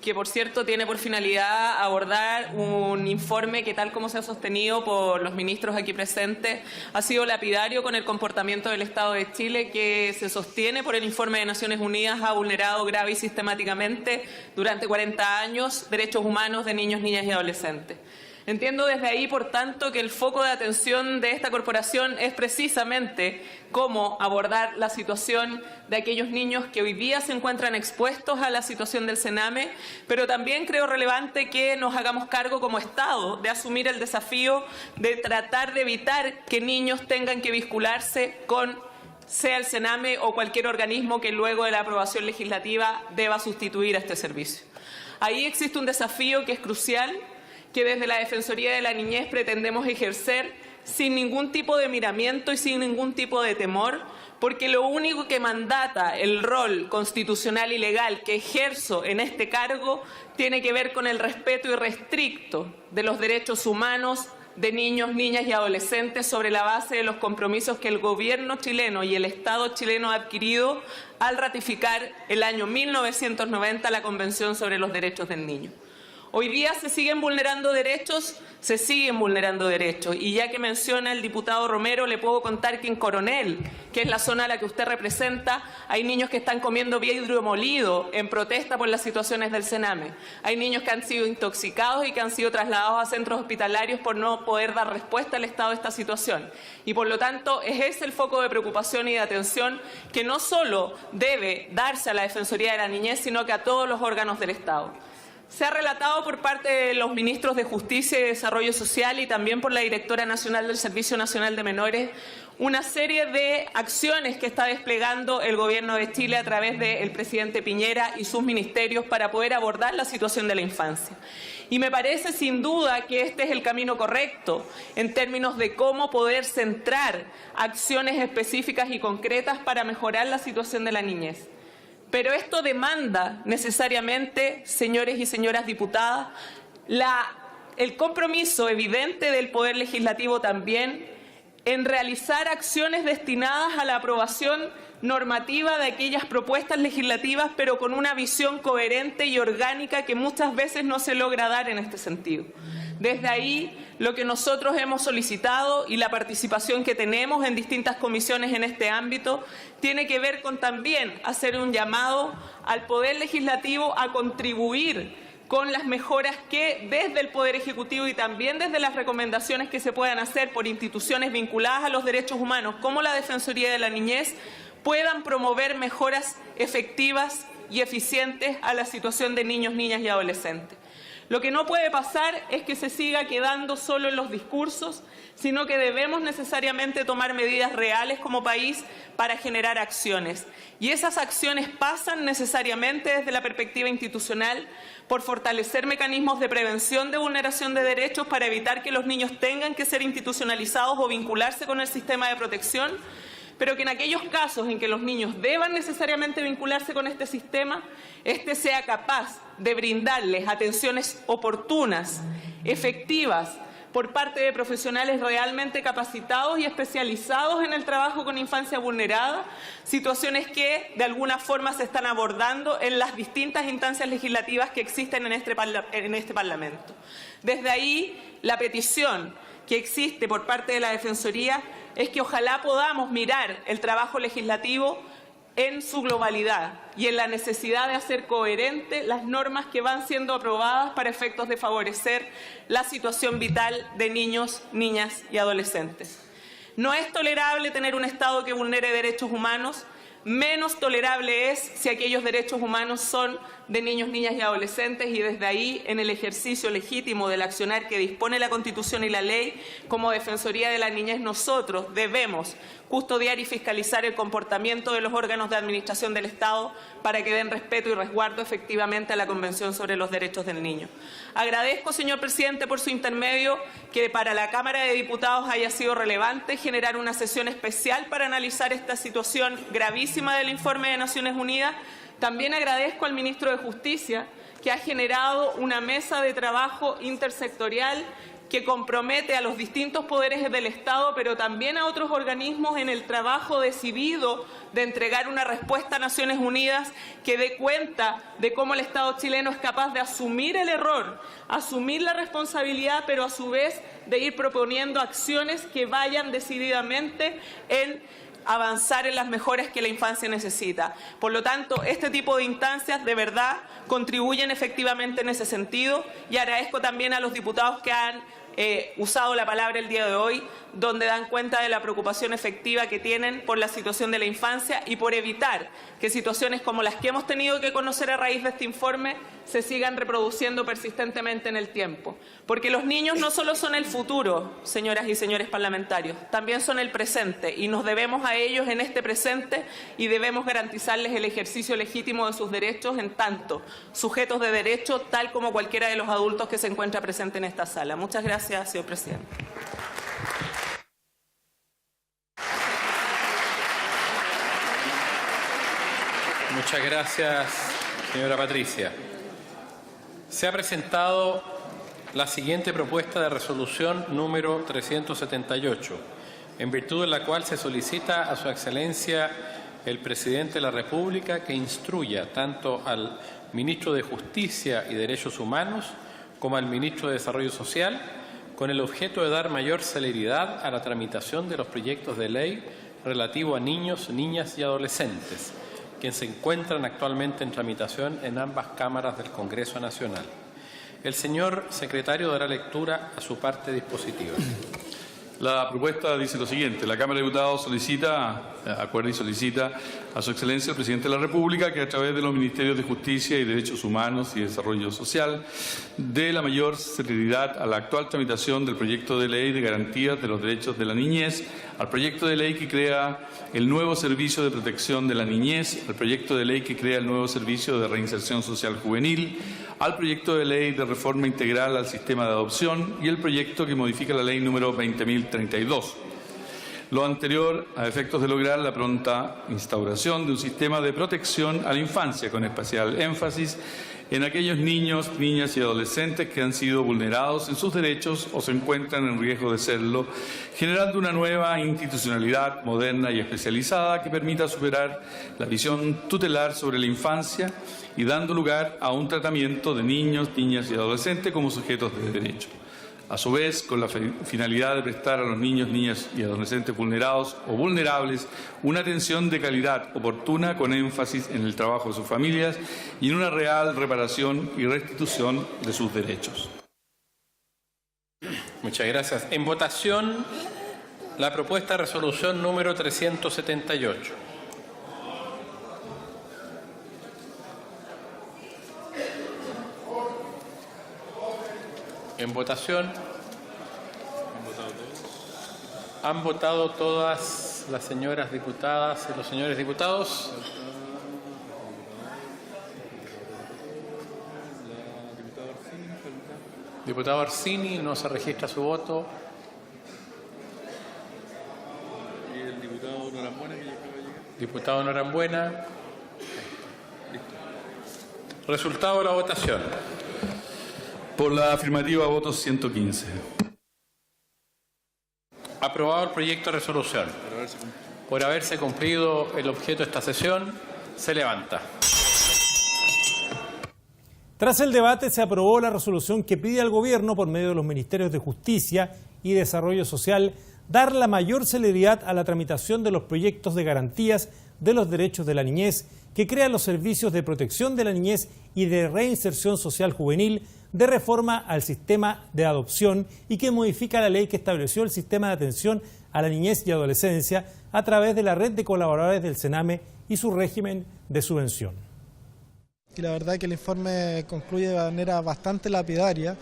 que por cierto tiene por finalidad abordar un informe que, tal como se ha sostenido por los ministros aquí presentes, ha sido lapidario con el comportamiento del Estado de Chile, que se sostiene por el informe de Naciones Unidas ha vulnerado grave y sistemáticamente durante 40 años derechos humanos de niños, niñas y adolescentes. Entiendo desde ahí, por tanto, que el foco de atención de esta corporación es precisamente cómo abordar la situación de aquellos niños que hoy día se encuentran expuestos a la situación del Sename, pero también creo relevante que nos hagamos cargo como Estado de asumir el desafío de tratar de evitar que niños tengan que vincularse con sea el Sename o cualquier organismo que luego de la aprobación legislativa deba sustituir a este servicio. Ahí existe un desafío que es crucial, que desde la Defensoría de la Niñez pretendemos ejercer sin ningún tipo de miramiento y sin ningún tipo de temor, porque lo único que mandata el rol constitucional y legal que ejerzo en este cargo tiene que ver con el respeto irrestricto de los derechos humanos de niños, niñas y adolescentes sobre la base de los compromisos que el gobierno chileno y el Estado chileno ha adquirido al ratificar el año 1990 la Convención sobre los Derechos del Niño. Hoy día se siguen vulnerando derechos, y ya que menciona el diputado Romero, le puedo contar que en Coronel, que es la zona a la que usted representa, hay niños que están comiendo vidrio molido en protesta por las situaciones del Sename. Hay niños que han sido intoxicados y que han sido trasladados a centros hospitalarios por no poder dar respuesta al estado de esta situación. Y por lo tanto, es ese el foco de preocupación y de atención que no solo debe darse a la Defensoría de la Niñez, sino que a todos los órganos del Estado. Se ha relatado por parte de los ministros de Justicia y Desarrollo Social y también por la Directora Nacional del Servicio Nacional de Menores una serie de acciones que está desplegando el Gobierno de Chile a través del presidente Piñera y sus ministerios para poder abordar la situación de la infancia. Y me parece sin duda que este es el camino correcto en términos de cómo poder centrar acciones específicas y concretas para mejorar la situación de la niñez. Pero esto demanda necesariamente, señores y señoras diputadas, el compromiso evidente del Poder Legislativo también en realizar acciones destinadas a la aprobación normativa de aquellas propuestas legislativas, pero con una visión coherente y orgánica que muchas veces no se logra dar en este sentido. Desde ahí, lo que nosotros hemos solicitado y la participación que tenemos en distintas comisiones en este ámbito tiene que ver con también hacer un llamado al Poder Legislativo a contribuir con las mejoras que desde el Poder Ejecutivo y también desde las recomendaciones que se puedan hacer por instituciones vinculadas a los derechos humanos, como la Defensoría de la Niñez, puedan promover mejoras efectivas y eficientes a la situación de niños, niñas y adolescentes. Lo que no puede pasar es que se siga quedando solo en los discursos, sino que debemos necesariamente tomar medidas reales como país para generar acciones. Y esas acciones pasan necesariamente desde la perspectiva institucional por fortalecer mecanismos de prevención de vulneración de derechos para evitar que los niños tengan que ser institucionalizados o vincularse con el sistema de protección, pero que en aquellos casos en que los niños deban necesariamente vincularse con este sistema, este sea capaz de brindarles atenciones oportunas, efectivas, por parte de profesionales realmente capacitados y especializados en el trabajo con infancia vulnerada, situaciones que de alguna forma se están abordando en las distintas instancias legislativas que existen en este Parlamento. Desde ahí, la petición que existe por parte de la Defensoría es que ojalá podamos mirar el trabajo legislativo en su globalidad y en la necesidad de hacer coherentes las normas que van siendo aprobadas para efectos de favorecer la situación vital de niños, niñas y adolescentes. No es tolerable tener un Estado que vulnere derechos humanos, menos tolerable es si aquellos derechos humanos son de niños, niñas y adolescentes, y desde ahí, en el ejercicio legítimo del accionar que dispone la Constitución y la ley, como Defensoría de la Niñez, nosotros debemos custodiar y fiscalizar el comportamiento de los órganos de administración del Estado para que den respeto y resguardo efectivamente a la Convención sobre los Derechos del Niño. Agradezco, señor presidente, por su intermedio, que para la Cámara de Diputados haya sido relevante generar una sesión especial para analizar esta situación gravísima del informe de Naciones Unidas. También agradezco al ministro de Justicia, que ha generado una mesa de trabajo intersectorial que compromete a los distintos poderes del Estado, pero también a otros organismos en el trabajo decidido de entregar una respuesta a Naciones Unidas que dé cuenta de cómo el Estado chileno es capaz de asumir el error, asumir la responsabilidad, pero a su vez de ir proponiendo acciones que vayan decididamente en avanzar en las mejoras que la infancia necesita. Por lo tanto, este tipo de instancias de verdad contribuyen efectivamente en ese sentido, y agradezco también a los diputados que han usado la palabra el día de hoy, donde dan cuenta de la preocupación efectiva que tienen por la situación de la infancia y por evitar que situaciones como las que hemos tenido que conocer a raíz de este informe se sigan reproduciendo persistentemente en el tiempo. Porque los niños no solo son el futuro, señoras y señores parlamentarios, también son el presente, y nos debemos a ellos en este presente y debemos garantizarles el ejercicio legítimo de sus derechos en tanto sujetos de derecho, tal como cualquiera de los adultos que se encuentra presente en esta sala. Muchas gracias, señor presidente. Muchas gracias, señora Patricia. Se ha presentado la siguiente propuesta de resolución número 378, en virtud de la cual se solicita a Su Excelencia el Presidente de la República que instruya tanto al Ministro de Justicia y Derechos Humanos como al Ministro de Desarrollo Social con el objeto de dar mayor celeridad a la tramitación de los proyectos de ley relativo a niños, niñas y adolescentes, que se encuentran actualmente en tramitación en ambas cámaras del Congreso Nacional. El señor secretario dará lectura a su parte dispositiva. La propuesta dice lo siguiente: la Cámara de Diputados acuerda y solicita a Su Excelencia el Presidente de la República que a través de los Ministerios de Justicia y Derechos Humanos y Desarrollo Social dé la mayor celeridad a la actual tramitación del proyecto de ley de garantías de los derechos de la niñez, al proyecto de ley que crea el nuevo Servicio de Protección de la Niñez, al proyecto de ley que crea el nuevo Servicio de Reinserción Social Juvenil, al proyecto de ley de reforma integral al sistema de adopción y el proyecto que modifica la ley número 20.032. Lo anterior a efectos de lograr la pronta instauración de un sistema de protección a la infancia, con especial énfasis en aquellos niños, niñas y adolescentes que han sido vulnerados en sus derechos o se encuentran en riesgo de serlo, generando una nueva institucionalidad moderna y especializada que permita superar la visión tutelar sobre la infancia y dando lugar a un tratamiento de niños, niñas y adolescentes como sujetos de derecho. A su vez, con la finalidad de prestar a los niños, niñas y adolescentes vulnerados o vulnerables una atención de calidad oportuna con énfasis en el trabajo de sus familias y en una real reparación y restitución de sus derechos. Muchas gracias. En votación, la propuesta de resolución número 378. En votación. ¿Han votado todas las señoras diputadas y los señores diputados? Diputado Orsini, no se registra su voto. Y el diputado Norambuena, que ya acaba de llegar. Diputado Norambuena. Resultado de la votación. Por la afirmativa, votos 115. Aprobado el proyecto de resolución. Por haberse cumplido el objeto de esta sesión, se levanta. Tras el debate se aprobó la resolución que pide al Gobierno, por medio de los Ministerios de Justicia y Desarrollo Social, dar la mayor celeridad a la tramitación de los proyectos de garantías de los derechos de la niñez, que crean los servicios de protección de la niñez y de reinserción social juvenil, de reforma al sistema de adopción y que modifica la ley que estableció el sistema de atención a la niñez y adolescencia a través de la red de colaboradores del CENAME y su régimen de subvención. Y la verdad es que el informe concluye de manera bastante lapidaria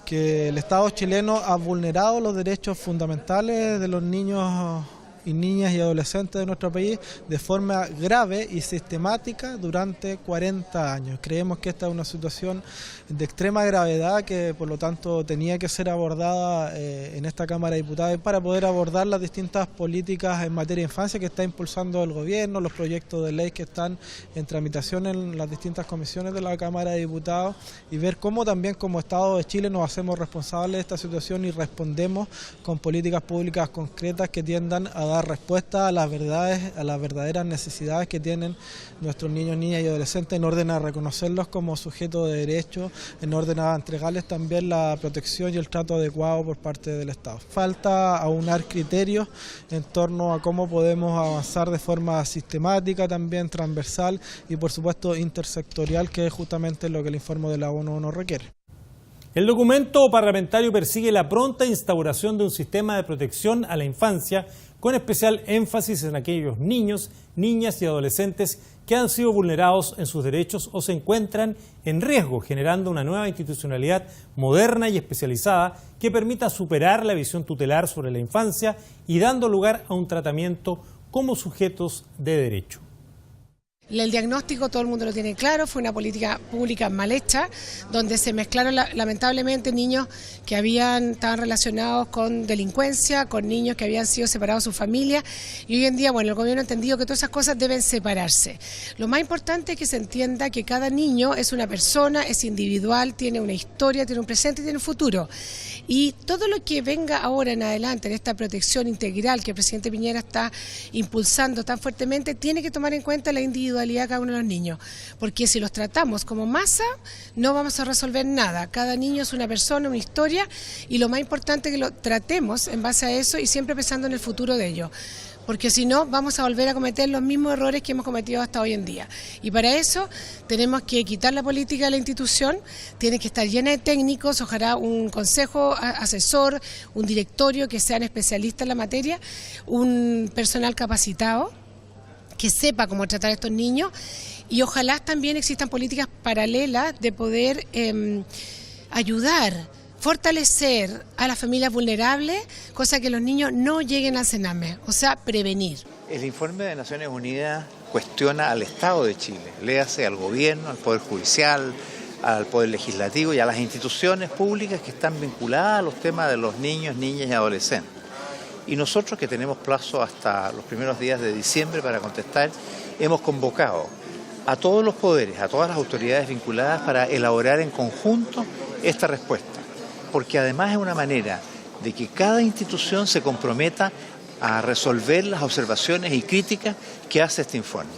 que el Estado chileno ha vulnerado los derechos fundamentales de los niños y niñas y adolescentes de nuestro país de forma grave y sistemática durante 40 años. Creemos que esta es una situación de extrema gravedad que por lo tanto tenía que ser abordada en esta Cámara de Diputados para poder abordar las distintas políticas en materia de infancia que está impulsando el gobierno, los proyectos de ley que están en tramitación en las distintas comisiones de la Cámara de Diputados y ver cómo también como Estado de Chile nos hacemos responsables de esta situación y respondemos con políticas públicas concretas que tiendan a dar respuesta a las verdaderas necesidades que tienen nuestros niños, niñas y adolescentes en orden a reconocerlos como sujetos de derecho, en orden a entregarles también la protección y el trato adecuado por parte del Estado. Falta aunar criterios en torno a cómo podemos avanzar de forma sistemática, también transversal y por supuesto intersectorial, que es justamente lo que el informe de la ONU nos requiere. El documento parlamentario persigue la pronta instauración de un sistema de protección a la infancia con especial énfasis en aquellos niños, niñas y adolescentes que han sido vulnerados en sus derechos o se encuentran en riesgo, generando una nueva institucionalidad moderna y especializada que permita superar la visión tutelar sobre la infancia y dando lugar a un tratamiento como sujetos de derecho. El diagnóstico todo el mundo lo tiene claro, fue una política pública mal hecha, donde se mezclaron lamentablemente niños que estaban relacionados con delincuencia, con niños que habían sido separados de su familia y hoy en día, el gobierno ha entendido que todas esas cosas deben separarse. Lo más importante es que se entienda que cada niño es una persona, es individual, tiene una historia, tiene un presente y tiene un futuro. Y todo lo que venga ahora en adelante en esta protección integral que el presidente Piñera está impulsando tan fuertemente, tiene que tomar en cuenta la individualidad de cada uno de los niños, porque si los tratamos como masa no vamos a resolver nada. Cada niño es una persona, una historia y lo más importante es que lo tratemos en base a eso y siempre pensando en el futuro de ellos, porque si no vamos a volver a cometer los mismos errores que hemos cometido hasta hoy en día. Y para eso tenemos que quitar la política de la institución, tiene que estar llena de técnicos, ojalá un consejo asesor, un directorio que sean especialistas en la materia, un personal capacitado que sepa cómo tratar a estos niños y ojalá también existan políticas paralelas de poder ayudar, fortalecer a las familias vulnerables, cosa que los niños no lleguen al cename, o sea, prevenir. El informe de Naciones Unidas cuestiona al Estado de Chile, léase al gobierno, al Poder Judicial, al Poder Legislativo y a las instituciones públicas que están vinculadas a los temas de los niños, niñas y adolescentes. Y nosotros, que tenemos plazo hasta los primeros días de diciembre para contestar, hemos convocado a todos los poderes, a todas las autoridades vinculadas para elaborar en conjunto esta respuesta. Porque además es una manera de que cada institución se comprometa a resolver las observaciones y críticas que hace este informe.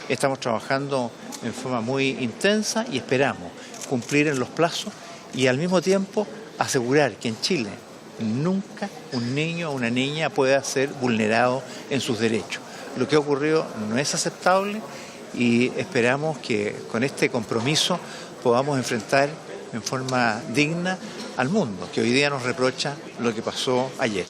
Estamos trabajando en forma muy intensa y esperamos cumplir en los plazos y al mismo tiempo asegurar que en Chile nunca un niño o una niña pueda ser vulnerado en sus derechos. Lo que ha ocurrido no es aceptable y esperamos que con este compromiso podamos enfrentar en forma digna al mundo, que hoy día nos reprocha lo que pasó ayer.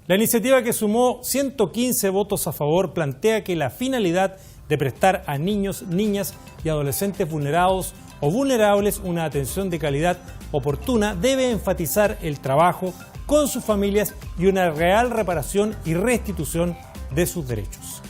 La iniciativa, que sumó 115 votos a favor, plantea que la finalidad de prestar a niños, niñas y adolescentes vulnerados o vulnerables una atención de calidad oportuna debe enfatizar el trabajo con sus familias y una real reparación y restitución de sus derechos.